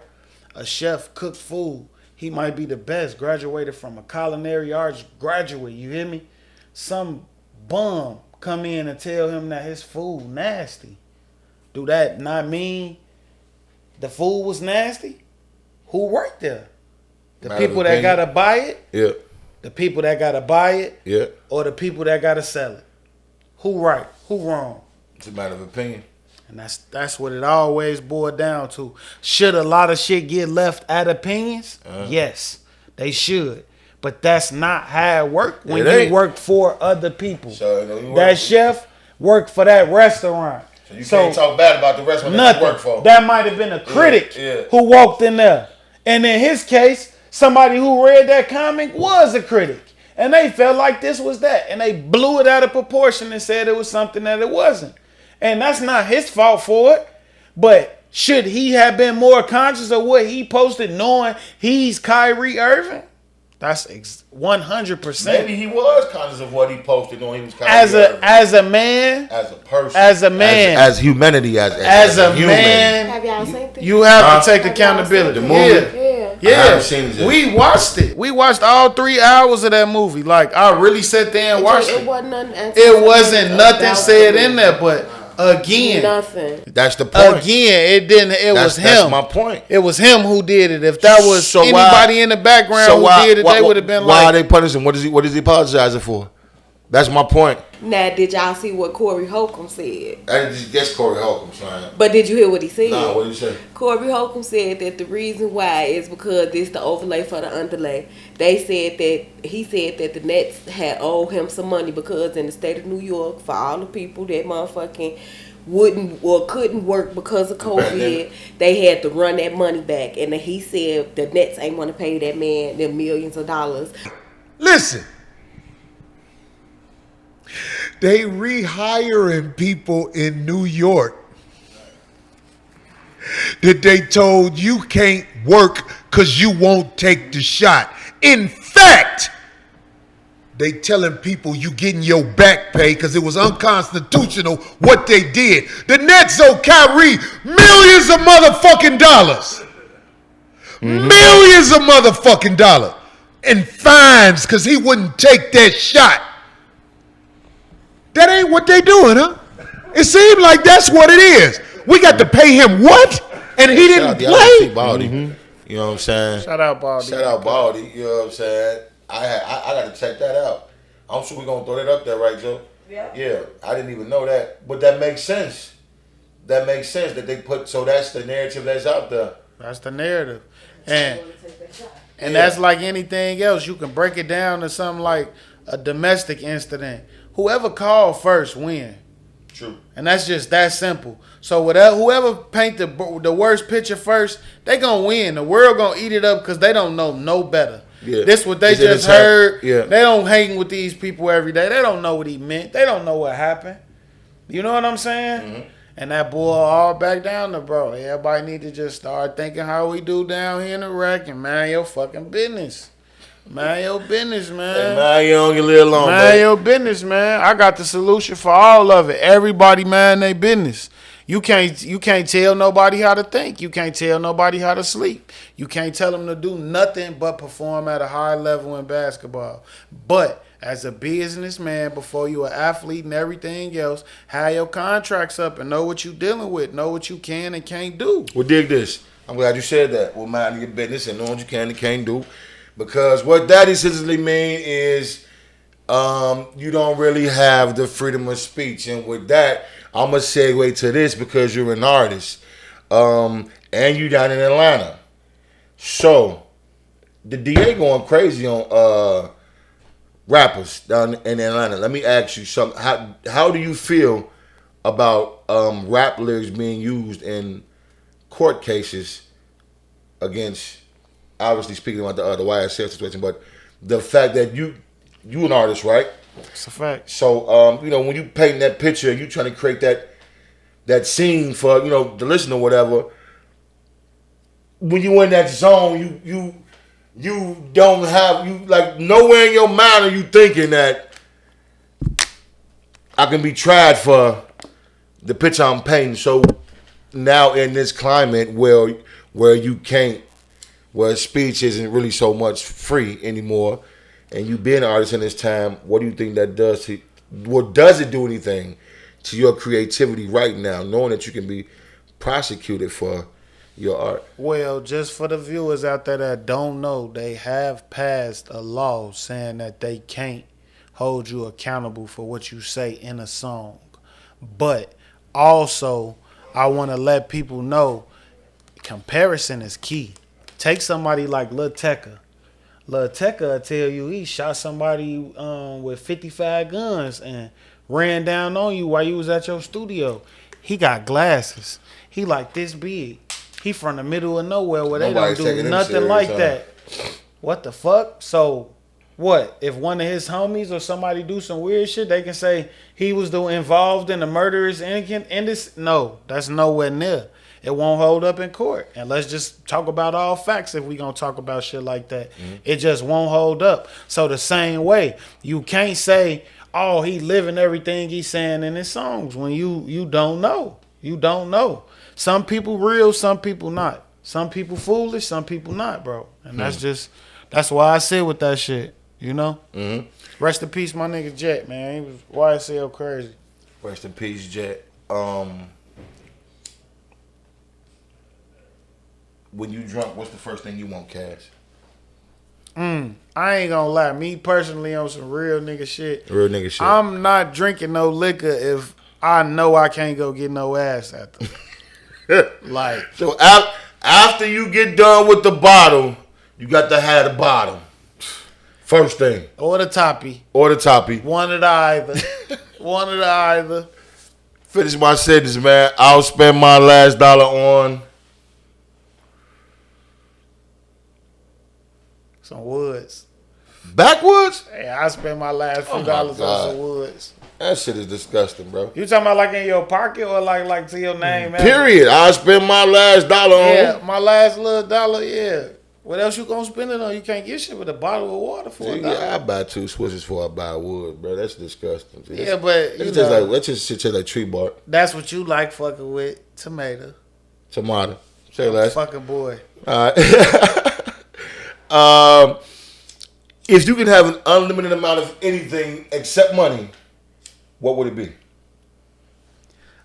A chef cook food. He might be the best, graduated from a culinary arts graduate, you hear me? Some bum come in and tell him that his food nasty. Do that not mean the food was nasty? Who worked there? The people that gotta buy it? Yeah. The people that gotta buy it? Yeah. Or the people that gotta sell it? Who right? Who wrong? It's a matter of opinion. And that's what it always boiled down to. Should a lot of shit get left at opinions? Yes, they should. But that's not how it works when you work for other people. So, that chef worked for that restaurant. So you can't talk bad about the restaurant that you work for. That might have been a critic who walked in there. And in his case, somebody who read that comic was a critic. And they felt like this was that. And they blew it out of proportion and said it was something that it wasn't. And that's not his fault for it. But should he have been more conscious of what he posted knowing he's Kyrie Irving? That's 100%. Maybe he was conscious of what he posted knowing he was Kyrie Irving. As a man. As a person. As a man. As humanity. As a human. Man. Have y'all seen this? You have to take accountability. The movie? Yeah. I haven't seen it yet. We watched it. We watched all 3 hours of that movie. Like, I really sat there and watched it. It wasn't nothing said in there, but again, nothing. That's the point. Again, it didn't. It was him. That's my point. It was him who did it. If that was anybody in the background who did it, they would have been like, why are they punishing him? What is he apologizing for? That's my point. Now, did y'all see what Corey Holcomb said? I didn't just guess Corey Holcomb, son. But did you hear what he said? No, what did he say? Corey Holcomb said that the reason why is because this the overlay for the underlay. He said that the Nets had owed him some money because in the state of New York, for all the people that motherfucking wouldn't or couldn't work because of COVID, they had to run that money back. And he said the Nets ain't want to pay that man them millions of dollars. Listen. They rehiring people in New York that they told you can't work because you won't take the shot. In fact, they telling people you getting your back pay because it was unconstitutional what they did. The Nets owe Kyrie millions of motherfucking dollars. Millions of motherfucking dollars. And fines because he wouldn't take that shot. That ain't what they doing, huh? It seemed like that's what it is. We got to pay him what? And he didn't play? You know what I'm saying? Shout out Baldy. Shout out Baldy. You know what I'm saying? I got to check that out. I'm sure we're going to throw that up there, right, Joe? Yeah. I didn't even know that. But that makes sense. That makes sense that they put, so that's the narrative that's out there. That's the narrative. And that's like anything else. You can break it down to something like a domestic incident. whoever called first win. True. And that's just that simple. So whoever paint the worst picture first, they gonna win. The world gonna eat it up because they don't know no better. Yeah. This what they It's just entertain- heard. Yeah. They don't hang with these people every day. They don't know what he meant. They don't know what happened. You know what I'm saying? Mm-hmm. And that boy all back down to bro. Everybody need to just start thinking how we do down here in the wreck and mind your fucking business. Mind your business, man. Hey, man, you don't get a little long, Mind man. your business, man. I got the solution for all of it. Everybody mind their business. You can't tell nobody how to think. You can't tell nobody how to sleep. You can't tell them to do nothing but perform at a high level in basketball. But as a businessman, before you an athlete and everything else, have your contracts up and know what you dealing with. Know what you can and can't do. Well, dig this. I'm glad you said that. Well, mind your business and know what you can and can't do. Because what that essentially mean is you don't really have the freedom of speech. And with that, I'm going to segue to this because you're an artist. And you down in Atlanta. So, the DA going crazy on rappers down in Atlanta. Let me ask you something. How do you feel about rap lyrics being used in court cases against, obviously speaking about the YSL situation, but the fact that you an artist, right? It's a fact. So, when you paint that picture, you trying to create that scene for, the listener or whatever. When you in that zone, you don't have, nowhere in your mind are you thinking that I can be tried for the picture I'm painting. So now in this climate where you can't, where speech isn't really so much free anymore, and you being an artist in this time, what do you think that does to, does it do anything to your creativity right now, knowing that you can be prosecuted for your art? Well, just for the viewers out there that don't know, they have passed a law saying that they can't hold you accountable for what you say in a song. But also, I want to let people know comparison is key. Take somebody like Lil Tecca. Lil Tecca will tell you he shot somebody with 55 guns and ran down on you while you was at your studio. He got glasses. He like this big. He from the middle of nowhere where Nobody's they don't taking do him nothing serious, like huh? that. What the fuck? So what? If one of his homies or somebody do some weird shit, they can say he was involved in the murderous in this? No, that's nowhere near. It won't hold up in court. And let's just talk about all facts if we gonna talk about shit like that. Mm-hmm. It just won't hold up. So the same way, you can't say, oh, he living everything he's saying in his songs when you don't know. You don't know. Some people real, some people not. Some people foolish, some people not, bro. And that's why I sit with that shit, you know? Mm-hmm. Rest in peace, my nigga Jet, man. He was YSL crazy. Rest in peace, Jet. When you drunk, what's the first thing you want, Cash? I ain't gonna lie. Me personally, on some real nigga shit. Real nigga shit. I'm not drinking no liquor if I know I can't go get no ass after. Like, so after you get done with the bottle, you got to have the bottom. First thing. Or the toppy. One of the either. One of the either. Finish my sentence, man. I'll spend my last dollar on some woods. Backwoods? Hey, I spent my last few dollars on some woods. That shit is disgusting, bro. You talking about like in your pocket or like to your name? Period. I spend my last dollar on. Yeah, my last little dollar, yeah. What else you gonna spend it on? You can't get shit with a bottle of water for $1. Yeah, I buy 2 switches before I buy wood, bro. That's disgusting. Yeah, but it's just like, let's just shit like tree bark. That's what you like fucking with. Tomato. Say less. Fucking boy. All right. If you could have an unlimited amount of anything except money, what would it be?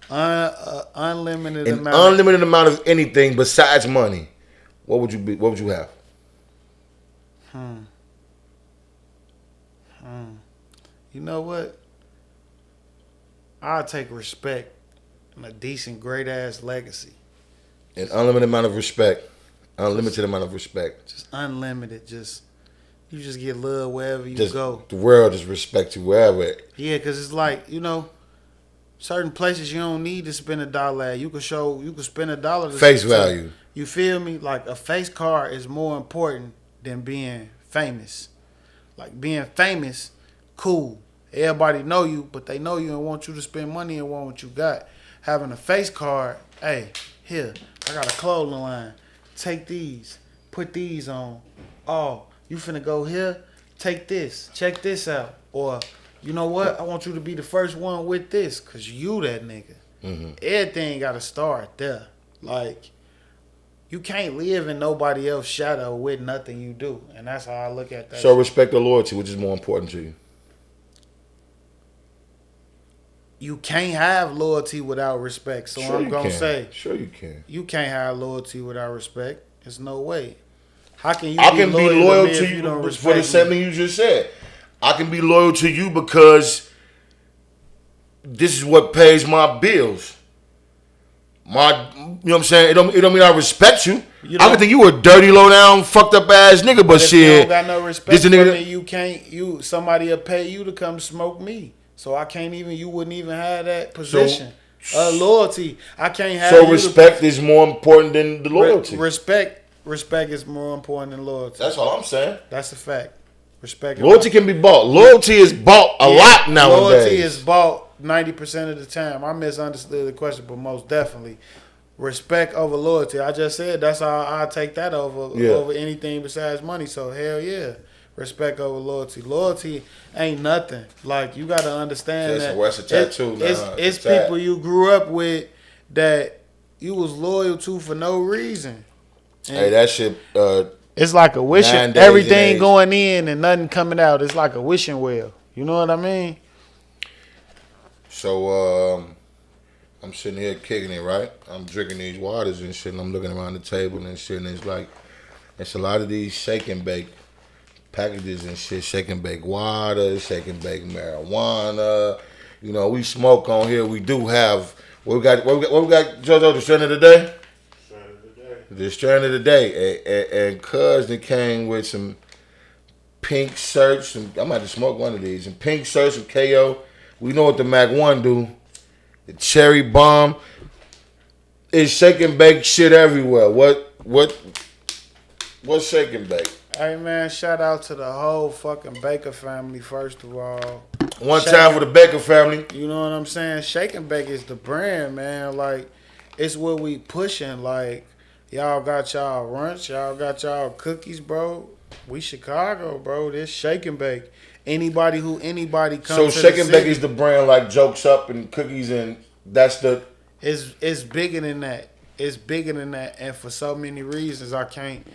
Unlimited An amount. unlimited amount of anything besides money. What would you be? What would you have? You know what? I'll take respect and a decent, great ass legacy. An unlimited amount of respect. Unlimited amount of respect. Just unlimited. Just You just get love wherever you Just go. the world just respects you wherever. Yeah, because it's like, certain places you don't need to spend $1 at. You can spend $1 to Face value. You feel me? Like a face card is more important than being famous. Like being famous, cool. Everybody know you, but they know you and want you to spend money and want what you got. Having a face card, hey, here, I got a clothing line. Take these, put these on. Oh, you finna go here? Take this, check this out. Or, you know what? I want you to be the first one with this, cause you that nigga. Mm-hmm. Everything gotta start there. Like, you can't live in nobody else's shadow with nothing you do. And that's how I look at that. So respect or loyalty, which is more important to you? You can't have loyalty without respect. So Sure I'm you gonna can. say, Sure you can. you can't have loyalty without respect. There's no way. How can you I can be loyal me to if you don't for the respect same me? thing you just said. I can be loyal to you because this is what pays my bills. You know what I'm saying? It don't mean I respect you. I can think you a dirty, low down, fucked up ass nigga, but If you shit. don't got no respect this for a nigga. me, you can't. Somebody will pay you to come smoke me. So I can't even. You wouldn't even have that position. Loyalty. I can't have. So you respect is more important than the loyalty. Respect is more important than loyalty. That's all I'm saying. That's a fact. Respect. Loyalty can be bought. Loyalty is bought a lot nowadays. Loyalty is bought 90% of the time. I misunderstood the question, but most definitely. Respect over loyalty. I just said that's how I take that over anything besides money. So hell yeah. Respect over loyalty. Loyalty ain't nothing. Like you gotta understand that What's a tattoo now? it's people you grew up with that you was loyal to for no reason. And Hey, that shit. it's like a wishing. 9 days Everything in age. going in and nothing coming out. It's like a wishing well. You know what I mean? So I'm sitting here kicking it, right? I'm drinking these waters and shit, and I'm looking around the table and shit, and it's a lot of these shake and bake packages and shit, shake and bake water, shake and bake marijuana. You know, we smoke on here. We do have what we got, JoJo, the strain of the day? The strain of the day. And Cuz they came with some pink shirts. I'm about to smoke one of these. Some pink shirts, some KO. We know what the Mac 1 do. The cherry bomb. It's shake and bake shit everywhere. What's shake and bake? Hey man, shout out to the whole fucking Baker family, first of all. One time for the Baker family. You know what I'm saying? Shake and Bake is the brand, man. Like, it's what we pushing. Like, y'all got y'all lunch, y'all got y'all cookies, bro. We Chicago, bro. This Shake and Bake. Anybody comes So to shake the and bake city, is the brand like Jokes Up and Cookies, and that's the. It's bigger than that. It's bigger than that, and for so many reasons, I can't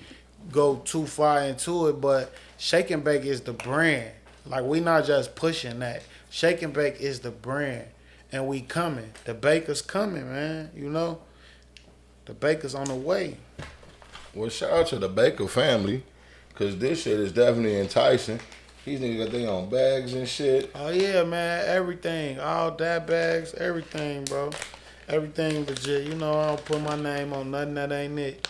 go too far into it. But Shake and Bake is the brand. Like, we not just pushing that. Shake and Bake is the brand, and we coming. The Baker's coming, man. You know, the Baker's on the way. Well, shout out to the Baker family, cause this shit is definitely enticing. These niggas got their own bags and shit. Oh yeah, man. Everything, all dab bags, everything, bro. Everything legit. You know, I don't put my name on nothing that ain't it.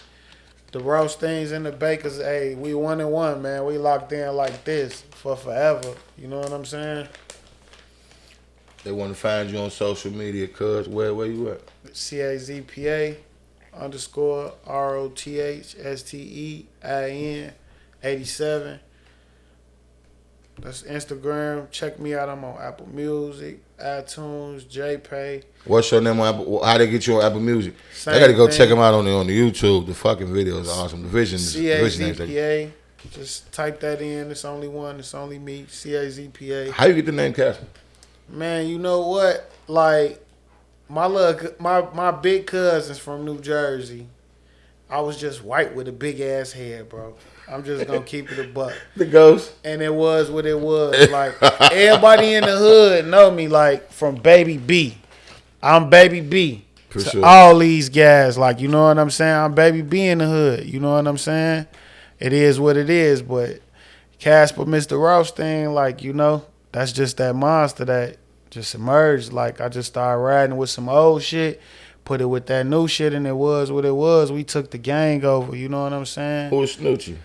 The Rothsteins and the Bakers, hey, we 1-1, man. We locked in like this for forever. You know what I'm saying? They want to find you on social media, cuz where you at? CAZPA _ROTHSTEIN 87. That's Instagram. Check me out. I'm on Apple Music, iTunes, JPay. What's your name on Apple? How they get you on Apple Music? Same I got to go thing. check them out on the YouTube. The fucking videos are awesome. The visions names. CAZPA. Just type that in. It's only one. It's only me. CAZPA. How you get the name Cazpa? Man, you know what? Like, my big cousins from New Jersey. I was just white with a big ass head, bro. I'm just gonna keep it a buck. The ghost. And it was what it was. Like, everybody in the hood know me, like, from Baby B. I'm Baby B. For to sure. all these guys. Like, you know what I'm saying? I'm Baby B in the hood. You know what I'm saying? It is what it is. But Cazpa, Mr. Rothstein, like, you know, that's just that monster that just emerged. Like, I just started riding with some old shit, put it with that new shit, and it was what it was. We took the gang over. You know what I'm saying? Who's Snoochie?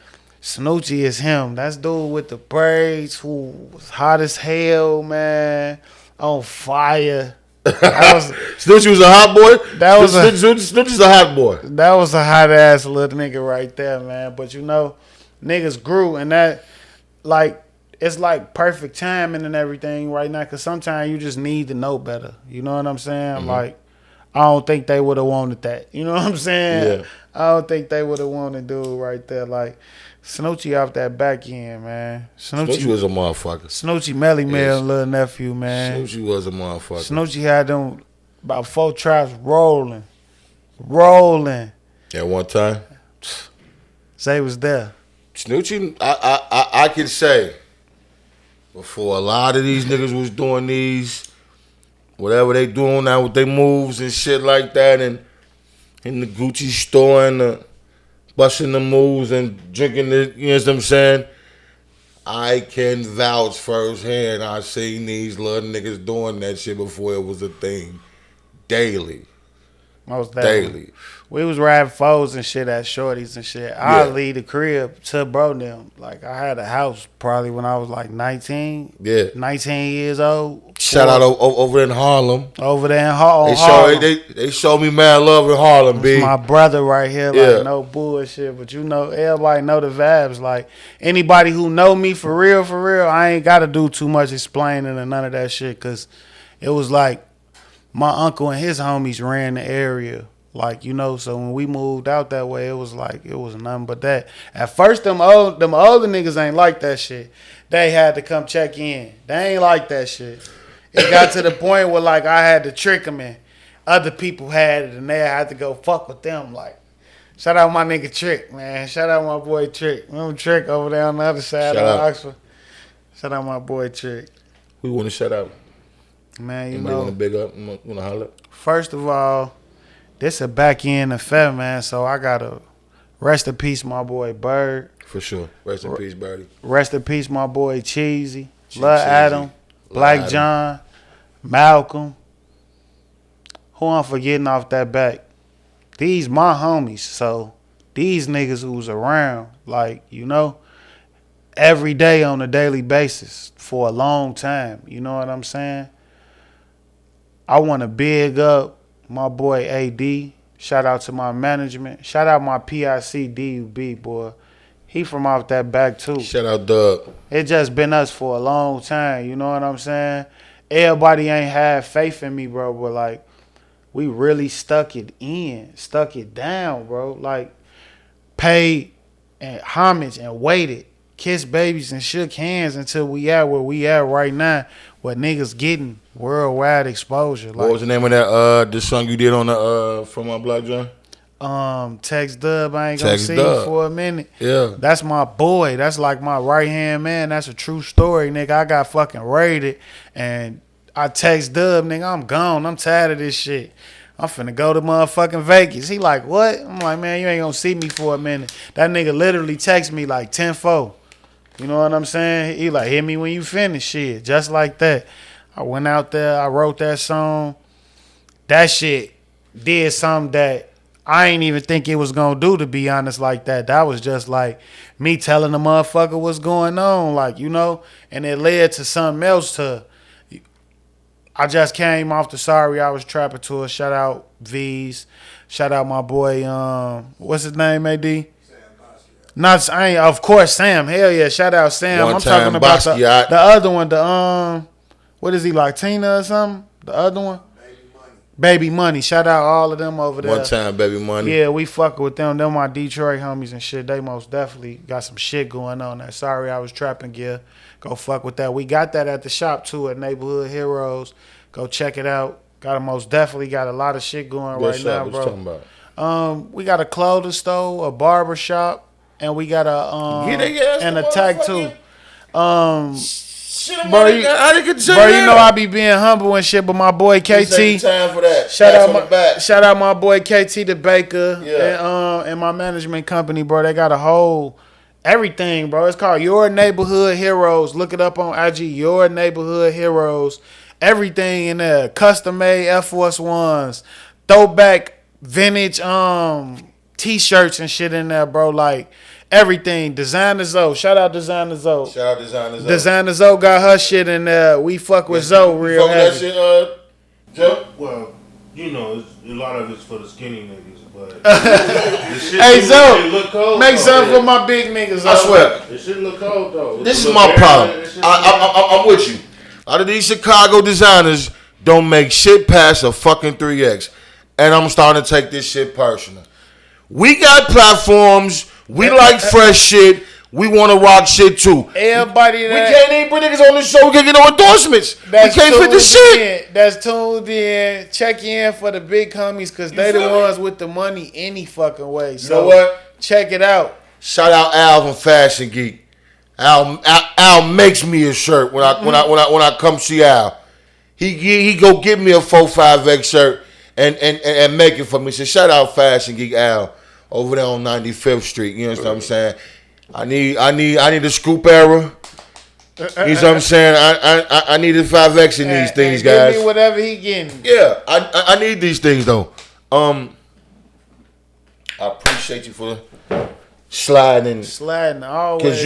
Snoochie is him. That's dude with the braids who was hot as hell, man. On fire. That was Snoochie was a hot boy. That was a- Snoochie's a hot boy. that was a hot ass little nigga right there, man. But you know, niggas grew and that like it's like perfect timing and everything right now. Cause sometimes you just need to know better. You know what I'm saying? Like I don't think they would have wanted that. You know what I'm saying? Yeah. I don't think they would have wanted dude right there. Like Snoochie off that back end, man. Snoochie was a motherfucker. Snoochie Melly Mel, Yes. little nephew, man. Snoochie was a motherfucker. Snoochie had them about 4 traps rolling. At one time, Zay was there. Snoochie, I can say, before a lot of these niggas was doing these, whatever they doing now with their moves and shit like that, and in the Gucci store and the busting the moves and drinking the, you know what I'm saying? I can vouch firsthand. I seen these little niggas doing that shit before it was a thing. Daily. Most definitely. Daily. We was riding foes and shit at shorties and shit. I leave the crib to bro them. Like I had a house probably when I was like 19. Yeah. 19 years old. Shout out over in Harlem. Over there in Harlem. They showed me mad love in Harlem, B. My brother right here, like Yeah. no bullshit. But you know, everybody know the vibes. Like anybody who know me for real, I ain't gotta do too much explaining and none of that shit. Cause it was like my uncle and his homies ran the area. Like, you know, so when we moved out that way, it was like, it was nothing but that. At first, them older niggas ain't like that shit. They had to come check in. They ain't like that shit. It got to the point where, like, I had to trick them and other people had it and they had to go fuck with them. Like, shout out my nigga Trick, man. Shout out my boy Trick. Remember Trick over there on the other side Shout of out. Oxford? Shout out my boy Trick. We want to shout out. Man, you Anybody want to know, big up? Want to holler? first of all, this a back end affair, man. So I gotta rest in peace, my boy Bird. For sure. Rest in peace, Birdie. Rest in peace, my boy Cheesy. Cheesy. Love Adam. Black Adam. John. Malcolm. Who I'm forgetting off that back? These my homies. So these niggas who's around, like, you know, every day on a daily basis for a long time. You know what I'm saying? I want to big up my boy AD. Shout out to my management. Shout out my PIC DUB, boy. He from off that back too. Shout out Doug. It just been us for a long time. You know what I'm saying? Everybody ain't had faith in me, bro. But like, we really stuck it down, bro. Like, paid and homage and waited, kissed babies and shook hands until we at where we at right now. Where niggas getting worldwide exposure. Like, What was the name of that the song you did on the from my Black John? Tex Dub, I ain't gonna Tex see Dub. you for a minute. Yeah. That's my boy. That's like my right hand man. That's a true story, nigga. I got fucking raided and I text Dub, nigga, I'm gone. I'm tired of this shit. I'm finna go to motherfucking Vegas. He like, what? I'm like, man, you ain't gonna see me for a minute. That nigga literally text me like 10-4. You know what I'm saying? He like, hit me when you finish, shit. Just like that. I went out there, I wrote that song. That shit did something that I ain't even think it was gonna do, to be honest, like that. That was just like me telling the motherfucker what's going on, like, you know? And it led to something else to, I just came off the Sorry I Was Trapping tour. Shout out V's. Shout out my boy, what's his name, AD? Of course, Sam. Hell yeah, shout out Sam. One I'm time talking about the Basquiat. other one, what is he, Latina or something? The other one? Baby Money. Shout out all of them over there. One time, Baby Money. Yeah, we fucking with them. Them my Detroit homies and shit. They most definitely got some shit going on there. Sorry I Was Trapping gear. Go fuck with that. We got that at the shop too at Neighborhood Heroes. Go check it out. Most definitely got a lot of shit going What right shop? now, What bro. you talking about? We got a clothing store, a barber shop, and we got a Get their ass and the a tattoo. Shit, Bro, I didn't get Bro, you know I be being humble and shit, but my boy KT. time for that. Shout out my boy KT the Baker, Yeah. and my management company, bro. They got a whole everything, bro. It's called Your Neighborhood Heroes. Look it up on IG. Your Neighborhood Heroes. Everything in there. Custom made Air Force Ones, throwback vintage t-shirts and shit in there, bro. Like everything. Designer Zoe. Shout out Designer Zoe. Shout out Designer Zoe. Designer Zoe got her shit in there. We fuck with Zoe real fuck with that heavy. shit, Joe? Well, you know, a lot of it's for the skinny niggas, but Hey Zoe, look cold, make though. something for my big niggas. I swear. This shit look cold though. This is Look my very- problem. this shit I'm with you. A lot of these Chicago designers don't make shit past a fucking 3X. And I'm starting to take this shit personal. We got platforms. We like fresh shit. We want to rock shit too. Everybody We that can't even bring niggas on the show. We can't get no endorsements. We that's can't fit the tuned shit. in, that's tuned in, check in for the big homies because they the feel me? ones with the money any fucking way. So know what? Check it out. Shout out Al from Fashion Geek. Al makes me a shirt when I come see Al. He go get me a 4-5X shirt and make it for me. So shout out Fashion Geek Al over there on 95th Street. You know what I'm saying? I need a scoop era. You know what I'm saying? I need a 5X in these things, guys. Give me whatever he getting. Yeah, I need these things though. I appreciate you for sliding Always. because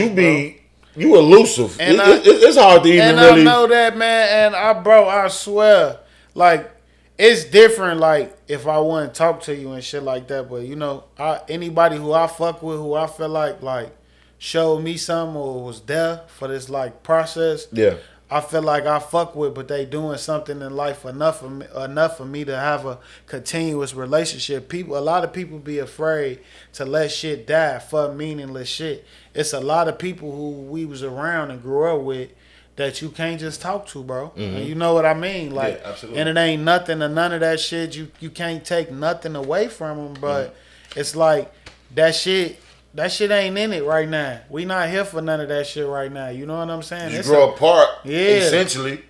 you elusive. And It's hard to even And really. I know that, man. And I swear, like, it's different. Like, if I wouldn't talk to you and shit like that, but you know, anybody who I fuck with, who I feel like showed me something or was there for this like process. Yeah. I feel like I fuck with, but they doing something in life enough for me to have a continuous relationship. A lot of people be afraid to let shit die for meaningless shit. It's a lot of people who we was around and grew up with that you can't just talk to, bro. And you know what I mean? Like, Yeah, absolutely. and it ain't nothing or none of that shit. You can't take nothing away from them, but it's like that shit. That shit ain't in it right now. We not here for none of that shit right now. You know what I'm saying? You grow apart, Yeah. essentially. It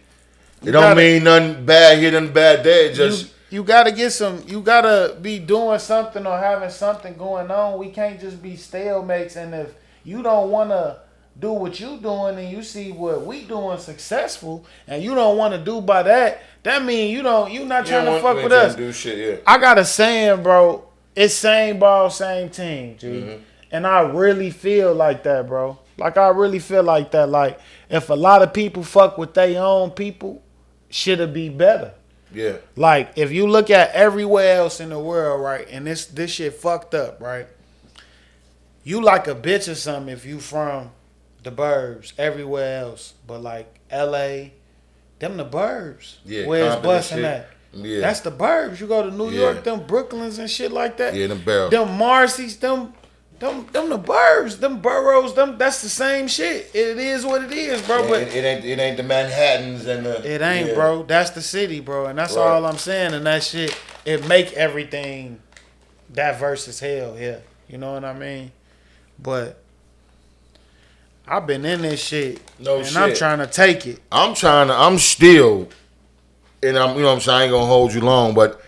You don't gotta- mean nothing bad here, nothing bad there. Just you gotta get some. You gotta be doing something or having something going on. We can't just be stalemates. And if you don't wanna do what you doing and you see what we doing successful, and you don't want to do by that, that mean you not trying to fuck with us. Do shit, yeah. I got a saying, bro. It's same ball, same team, G. And I really feel like that, bro. Like, I really feel like that. Like, if a lot of people fuck with their own people, shit'll be better. Yeah. Like, if you look at everywhere else in the world, right, and this shit fucked up, right? You like a bitch or something if you from the burbs, everywhere else. But, like, L.A., them the burbs. Yeah, Where it's Compton and busting shit. at. Yeah. That's the burbs. You go to New Yeah. York, them Brooklyns and shit like that. Yeah, them barrels. Them Marcy's, them the burbs, them boroughs, that's the same shit. It is what it is, bro. Yeah, but it ain't the Manhattans and the. it ain't, yeah. bro. That's the city, bro. And that's Right. all I'm saying. And that shit, it make everything diverse as hell here. You know what I mean? But I've been in this shit. No and shit. I'm trying to take it. I'm still, and I'm, you know what I'm saying, I ain't gonna hold you long, but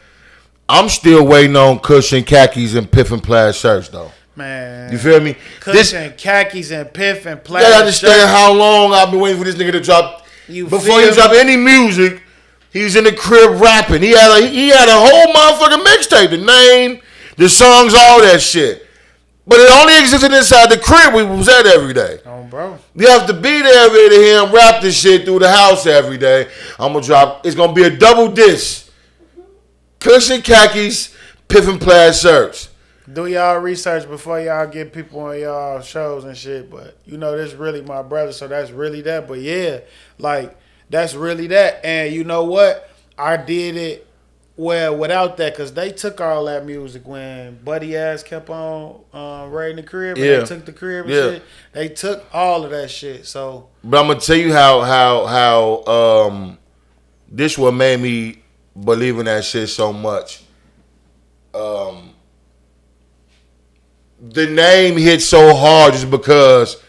I'm still waiting on cushion khakis and piff and plaid shirts, though. Man. You feel me? Cushion, khakis, and piff and You plaid. gotta understand shirts. how long I've been waiting for this nigga to drop. You Before feel he me? dropped any music, he was in the crib rapping. He had a whole motherfucking mixtape, the name, the songs, all that shit. But it only existed inside the crib we was at every day. Oh, bro. You have to be there every day to hear him rap this shit through the house every day. I'm gonna drop. It's gonna be a double disc. Cushion khakis, piff and plaid shirts. Do y'all research before y'all get people on y'all shows and shit. But, you know, this really my brother, so that's really that. But, yeah, like, that's really that. And you know what? I did it, well, without that, because they took all that music when Buddy Ass kept on raiding the crib. And Yeah. they took the crib and Yeah. shit. They took all of that shit. So, But I'm gonna tell you how this what made me believe in that shit so much. The name hit so hard just because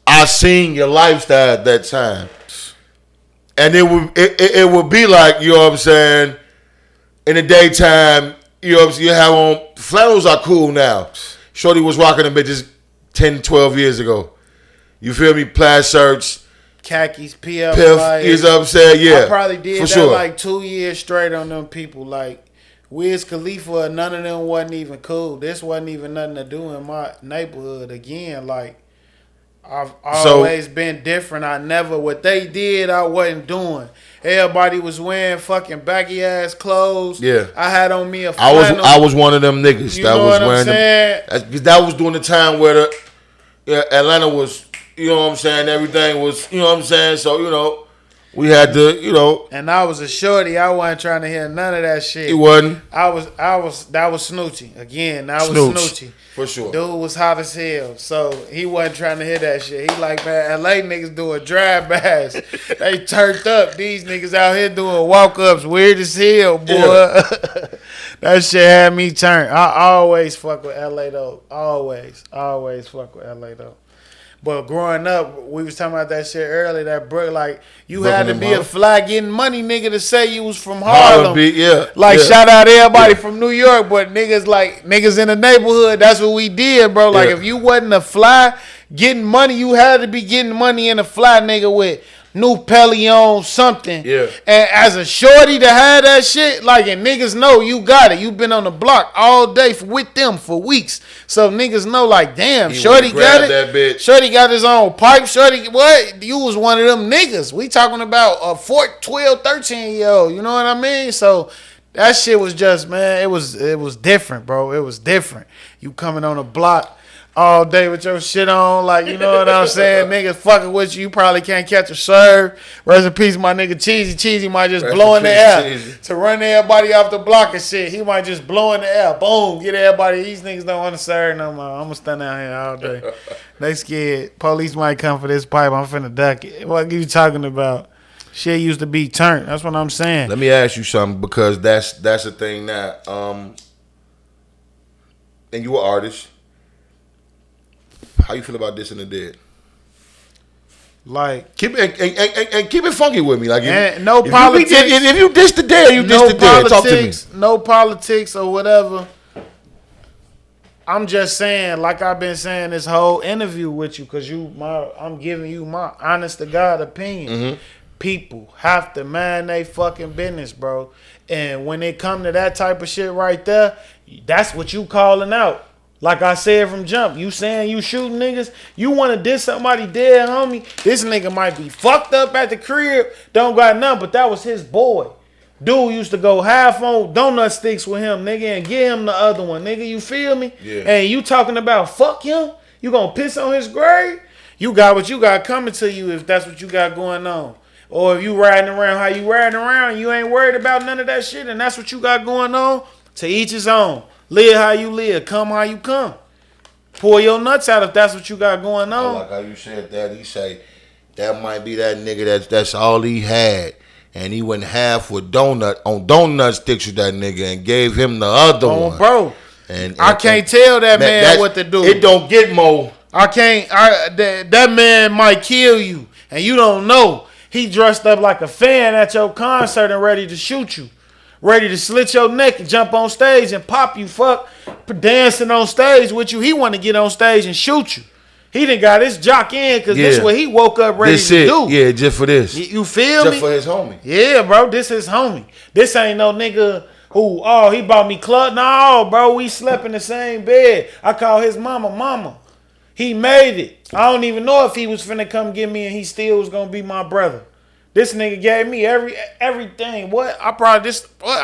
I seen your lifestyle at that time. And it would be like, you know what I'm saying, in the daytime, you know what I'm saying, you have on, flannels are cool now. Shorty was rocking them bitches 10, 12 years ago. You feel me? Plaid shirts, khakis, PF, piff, like, you know what I'm saying? Yeah, I probably did for that sure. like 2 years straight on them people. Like, Wiz Khalifa, none of them wasn't even cool. This wasn't even nothing to do in my neighborhood. Again, like I've always been different. I never what they did, I wasn't doing. Everybody was wearing fucking baggy ass clothes. Yeah. I had on me a flannel. I was one of them niggas you that know was what I'm wearing saying? them. That was during the time where Atlanta was, you know what I'm saying, everything was, you know what I'm saying? So, you know, we had to, you know. And I was a shorty. I wasn't trying to hear none of that shit. It wasn't. That was Snoochie. Again, that was Snoochie. For sure. Dude was hot as hell. So he wasn't trying to hear that shit. He like, man, LA niggas doing drive-bys. They turned up. These niggas out here doing walk-ups. Weird as hell, boy. Yeah. That shit had me turned. I always fuck with LA though. Always fuck with LA though. But growing up, we was talking about that shit earlier. That like you had to be a fly getting money nigga to say you was from Harlem. Shout out everybody from New York, but niggas in the neighborhood. That's what we did, bro. Like if you wasn't a fly getting money, you had to be getting money in a fly nigga with New Pelly on something. Yeah. And as a shorty to have that shit, like, and niggas know you got it. You been on the block all day with them for weeks. So niggas know, like, damn, shorty got it. That bitch. Shorty got his own pipe. Shorty, what? You was one of them niggas. We talking about a 12, 13-year-old. You know what I mean? So that shit was just, man, it was different, bro. It was different. You coming on the block all day with your shit on, like, you know what I'm saying? Niggas fucking with you. You probably can't catch a serve. Rest in peace, my nigga Cheesy. Cheesy might just blow in the air to run everybody off the block and shit. He might just blow in the air. Boom, get everybody. These niggas don't want to serve no more. I'm going to stand out here all day. They scared. Police might come for this pipe. I'm finna duck it. What are you talking about? Shit used to be turned. That's what I'm saying. Let me ask you something, because that's the thing now. And you an artist. How you feel about this and the dead? Like keep it funky with me. Like no politics. If you diss the dead, you diss the dead. Talk to me. No politics or whatever. I'm just saying, like I've been saying this whole interview with you, because I'm giving you my honest to God opinion. Mm-hmm. People have to mind they fucking business, bro. And when it come to that type of shit right there, that's what you calling out. Like I said from jump, you saying you shooting niggas, you want to diss somebody dead, homie. This nigga might be fucked up at the crib, don't got nothing, but that was his boy. Dude used to go half on donut sticks with him, nigga, and get him the other one, nigga. You feel me? Yeah. And you talking about fuck him? You gonna piss on his grave? You got what you got coming to you if that's what you got going on. Or if you riding around how you riding around, you ain't worried about none of that shit, and that's what you got going on, to each his own. Live how you live. Come how you come. Pull your nuts out if that's what you got going on. I like how you said that. He say that might be that nigga that's all he had. And he went half with donut sticks with that nigga and gave him the other one. Bro. And I can't tell that man what to do. It don't get more. I can't. That man might kill you. And you don't know. He dressed up like a fan at your concert and ready to shoot you. Ready to slit your neck and jump on stage and pop you, dancing on stage with you. He want to get on stage and shoot you. He done got his jock in because this is what he woke up ready to do. Yeah, just for this. You feel me? Just for his homie. Yeah, bro, this is homie. This ain't no nigga who, he bought me club. No, bro, we slept in the same bed. I call his mama. He made it. I don't even know if he was finna come get me and he still was gonna be my brother. This nigga gave me everything. I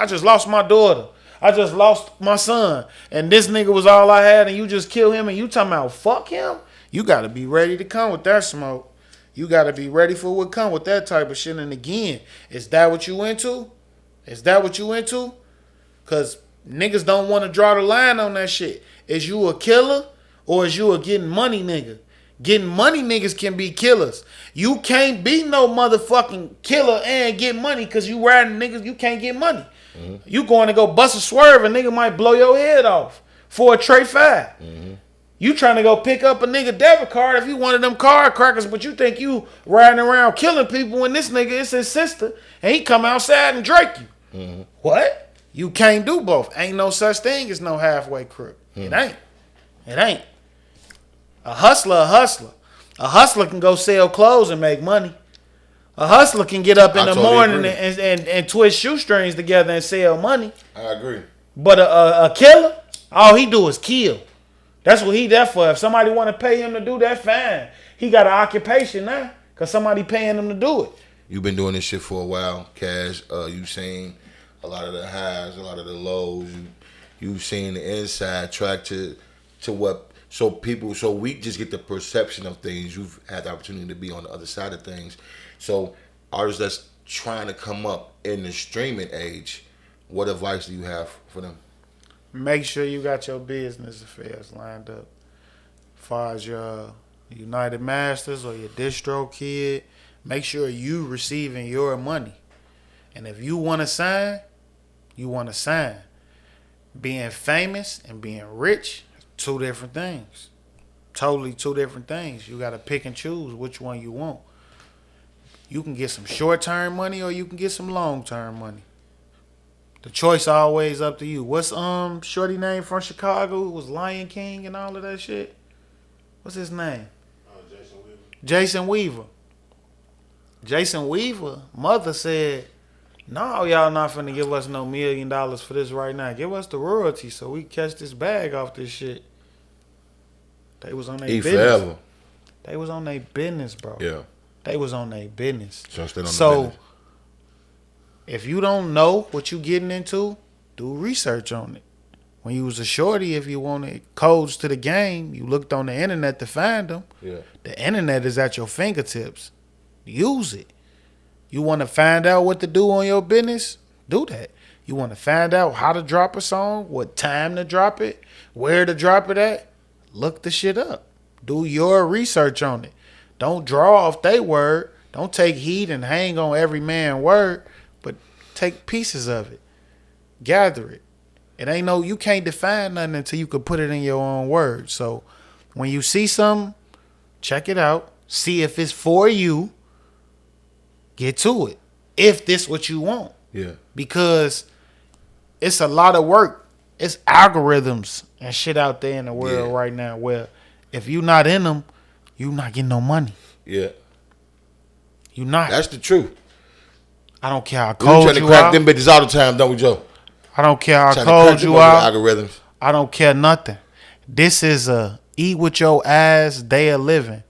just lost my daughter. I just lost my son. And this nigga was all I had, and you just kill him and you talking about fuck him? You gotta be ready to come with that smoke. You gotta be ready for what come with that type of shit. And again, is that what you into? Cause niggas don't want to draw the line on that shit. Is you a killer or is you a getting money nigga? Getting money niggas can be killers. You can't be no motherfucking killer and get money because you riding niggas, you can't get money. Mm-hmm. You going to go bust a swerve, a nigga might blow your head off for a tray 5. Mm-hmm. You trying to go pick up a nigga debit card if you one of them card crackers, but you think you riding around killing people when this nigga is his sister and he come outside and drake you. Mm-hmm. What? You can't do both. Ain't no such thing as no halfway crook. Mm-hmm. It ain't. A hustler. A hustler can go sell clothes and make money. A hustler can get up in the morning and twist shoestrings together and sell money. I agree. But a killer, all he do is kill. That's what he there for. If somebody want to pay him to do that, fine. He got an occupation now because somebody paying him to do it. You've been doing this shit for a while, Cash. You've seen a lot of the highs, a lot of the lows. You've seen the inside track to what. So we just get the perception of things. You've had the opportunity to be on the other side of things. So artists that's trying to come up in the streaming age, what advice do you have for them? Make sure you got your business affairs lined up. As far as your United Masters or your distro kid, make sure you receiving your money. And if you want to sign, you want to sign. Being famous and being rich, two different things. Totally two different things. You got to pick and choose which one you want. You can get some short-term money or you can get some long-term money. The choice always up to you. What's shorty name from Chicago? Who was Lion King and all of that shit? What's his name? Jason Weaver. Jason Weaver, mother said, no, y'all not finna give us no $1 million for this right now. Give us the royalty so we catch this bag off this shit. They was on their business. Forever. They was on their business, bro. Yeah. They was on their business. So if you don't know what you getting into, do research on it. When you was a shorty, if you wanted codes to the game, you looked on the internet to find them. Yeah. The internet is at your fingertips. Use it. You want to find out what to do on your business? Do that. You want to find out how to drop a song, what time to drop it, where to drop it at? Look the shit up. Do your research on it. Don't draw off their word. Don't take heed and hang on every man's word, but take pieces of it. Gather it. It ain't no, you can't define nothing until you can put it in your own words. So when you see something, check it out. See if it's for you. Get to it. If this what you want. Yeah. Because it's a lot of work. It's algorithms and shit out there in the world right now where if you not in them, you not getting no money. Yeah. You not. That's the truth. I don't care how cold you are. We trying to crack them bitches all the time, don't we, Joe? I don't care how cold you are. Algorithms. I don't care nothing. This is a eat with your ass day of living.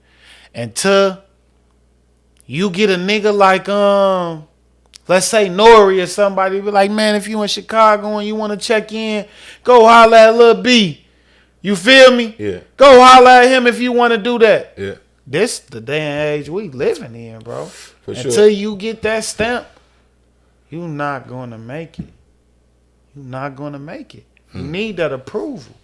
Until you get a nigga like let's say Nori or somebody, be like, man, if you in Chicago and you want to check in, go holler at Lil B. You feel me? Yeah. Go holler at him if you want to do that. Yeah. This the day and age we living in, bro. For sure. Until you get that stamp, you not gonna make it. You not gonna make it. You need that approval.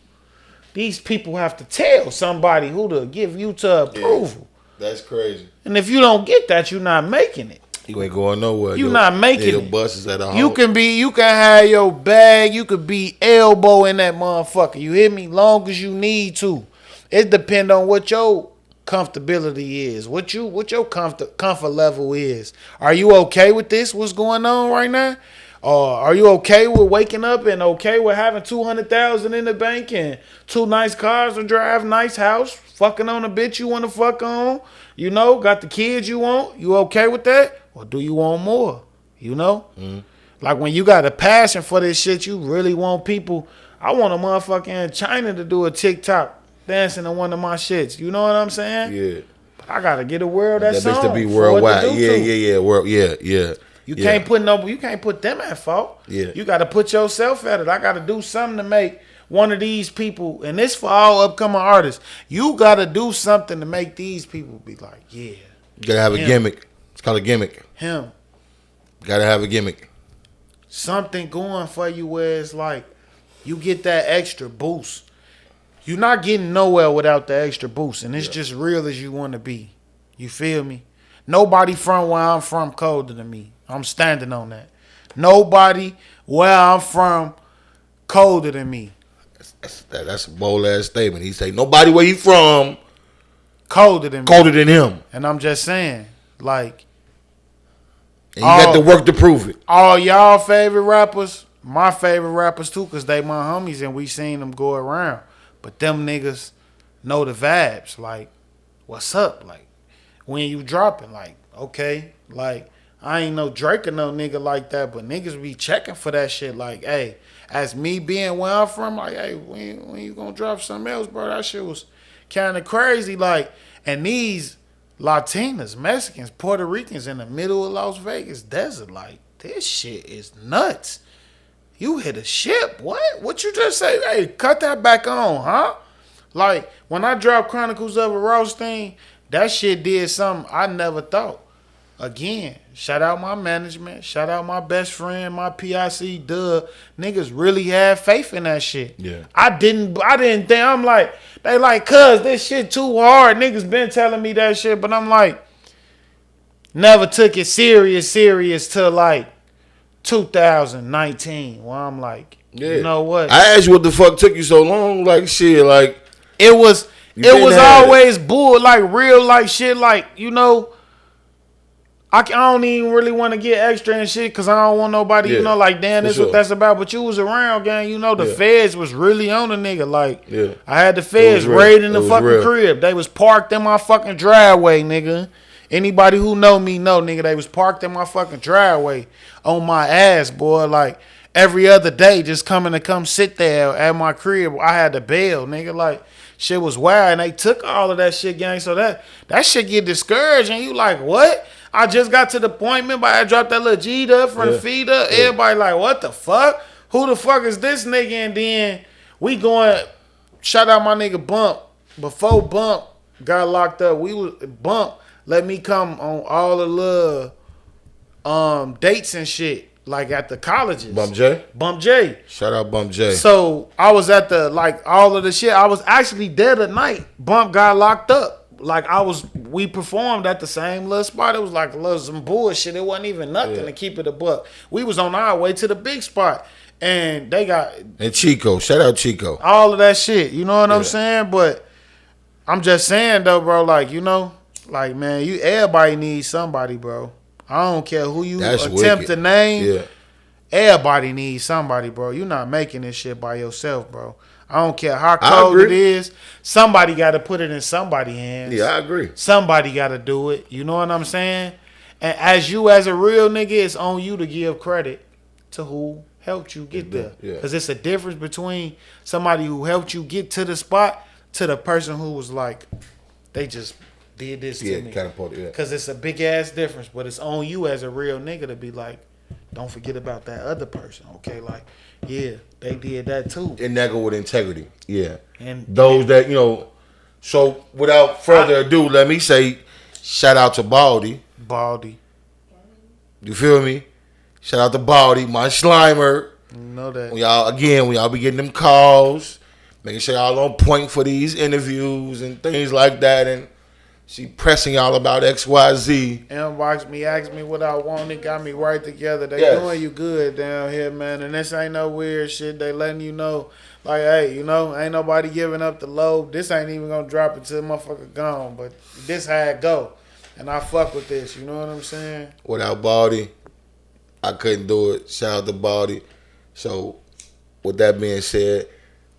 These people have to tell somebody who to give you to approval. Yeah, that's crazy. And if you don't get that, you're not making it. You ain't going nowhere. You not making your it. bus is at a You halt. can have your bag. You could be elbow in that motherfucker. You hear me? Long as you need to. It depend on what your comfortability is. What your comfort level is. Are you okay with this? What's going on right now? Or are you okay with waking up and okay with having $200,000 in the bank and 2 nice cars to drive, nice house, fucking on a bitch you want to fuck on? You know, got the kids you want. You okay with that? Or do you want more? You know? Mm-hmm. Like when you got a passion for this shit, you really want people. I want a motherfucker in China to do a TikTok dancing on one of my shits. You know what I'm saying? Yeah. But I gotta get a world that song. That to be worldwide. Yeah. You can't put them at fault. Yeah. You gotta put yourself at it. I gotta do something to make one of these people, and this for all upcoming artists. You gotta do something to make these people be like, yeah. You gotta have a gimmick. It's called a gimmick. Him. Gotta have a gimmick. Something going for you where it's like you get that extra boost. You're not getting nowhere without the extra boost, and it's just real as you want to be. You feel me? Nobody from where I'm from colder than me. I'm standing on that. Nobody where I'm from colder than me. That's a bold ass statement. He say nobody where he from colder than him. And I'm just saying, like, and you got to work to prove it. All y'all favorite rappers, my favorite rappers too, cause they my homies and we seen them go around. But them niggas know the vibes. Like, what's up? Like, when you dropping? Like, okay. Like, I ain't no Drake or no nigga like that, but niggas be checking for that shit. Like, hey, as me being where I'm from, like, hey, when you gonna drop something else, bro? That shit was kind of crazy. Like, and these Latinas, Mexicans, Puerto Ricans in the middle of Las Vegas desert, like, this shit is nuts. You hit a ship. What you just say? Hey, cut that back on, huh? Like, when I dropped Chronicles of a Rothstein, that shit did something I never thought. Again, shout out my management, shout out my best friend, my PIC Dub. Niggas really had faith in that shit. Yeah. I didn't think, I'm like, they like, cuz this shit too hard. Niggas been telling me that shit, but I'm like, never took it serious till like 2019. Where I'm like, you know what? I asked you what the fuck took you so long. Like, shit, like. It was always bull, like real, like shit, like, you know. I don't even really want to get extra and shit because I don't want nobody, you know, like, damn, this what that's about. But you was around, gang. You know, the feds was really on a nigga. Like, I had the feds raiding the fucking crib. They was parked in my fucking driveway, nigga. Anybody who know me know, nigga, they was parked in my fucking driveway on my ass, boy. Like, every other day just coming to come sit there at my crib. I had to bail, nigga. Like, shit was wild. And they took all of that shit, gang. So that shit get discouraged. And you like, what? I just got to the point, remember I dropped that little G up from the feed up. Everybody like, what the fuck? Who the fuck is this nigga? And then we going, shout out my nigga Bump. Before Bump got locked up, Bump let me come on all the little dates and shit, like at the colleges. Bump J? Bump J. Shout out Bump J. So I was at the, like, all of the shit. I was actually dead at night. Bump got locked up. Like, we performed at the same little spot. It was like some bullshit. It wasn't even nothing to keep it a buck. We was on our way to the big spot. And they got... And Chico. Shout out Chico. All of that shit. You know what I'm saying? But I'm just saying, though, bro, like, you know, like, man, everybody needs somebody, bro. I don't care who you attempt to name. Yeah. Everybody needs somebody, bro. You're not making this shit by yourself, bro. I don't care how cold it is. Somebody got to put it in somebody's hands. Yeah, I agree. Somebody got to do it. You know what I'm saying? And as a real nigga, it's on you to give credit to who helped you get there. Because it's a difference between somebody who helped you get to the spot to the person who was like, they just did this to me. Because it's a big ass difference. But it's on you as a real nigga to be like, don't forget about that other person. Okay, like, yeah, they did that too. And that go with integrity. Yeah. And those that, you know, so without further ado, let me say shout out to Baldy. You feel me? Shout out to Baldy, my Slimer. You know that. When y'all be getting them calls, making sure y'all on point for these interviews and things like that, and she pressing y'all about XYZ. Inbox me, ask me what I wanted, got me right together. They doing you good down here, man. And this ain't no weird shit. They letting you know, like, hey, you know, ain't nobody giving up the load. This ain't even gonna drop until motherfucker gone. But this how it go. And I fuck with this, you know what I'm saying? Without Baldy, I couldn't do it. Shout out to Baldy. So, with that being said,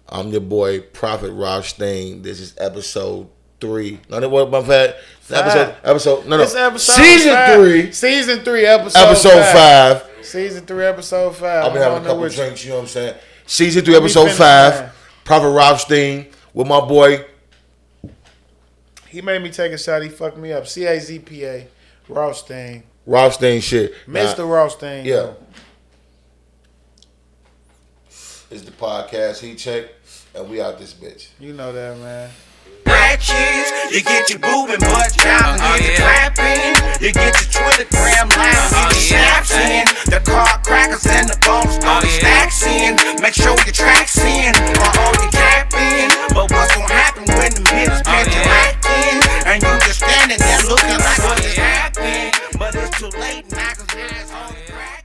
I'm your boy, Prophet Rothstein. This is episode 3. No, what my fat? Episode. No. This episode Season 5. 3. Season 3, episode 5. Season 3, episode 5. I've been having a couple drinks, you know what I'm saying? Season 3, episode 5. Prophet Rothstein with my boy. He made me take a shot. He fucked me up. CAZPA. Rothstein. Rothstein shit. Mr. Rothstein. Yeah. Though. It's the podcast Heat Check, and we out this bitch. You know that, man. Black cheese, you get your boobin' butt down, get your clapping, you get your Twitter gram live, get your snaps in, the car crackers and the bones, all the stacks in, make sure your tracks in, or all your cap in, but what's gonna happen when the hitters get your rack in, and you just standing there looking like what is happening, but it's too late now, cause it's on the crack.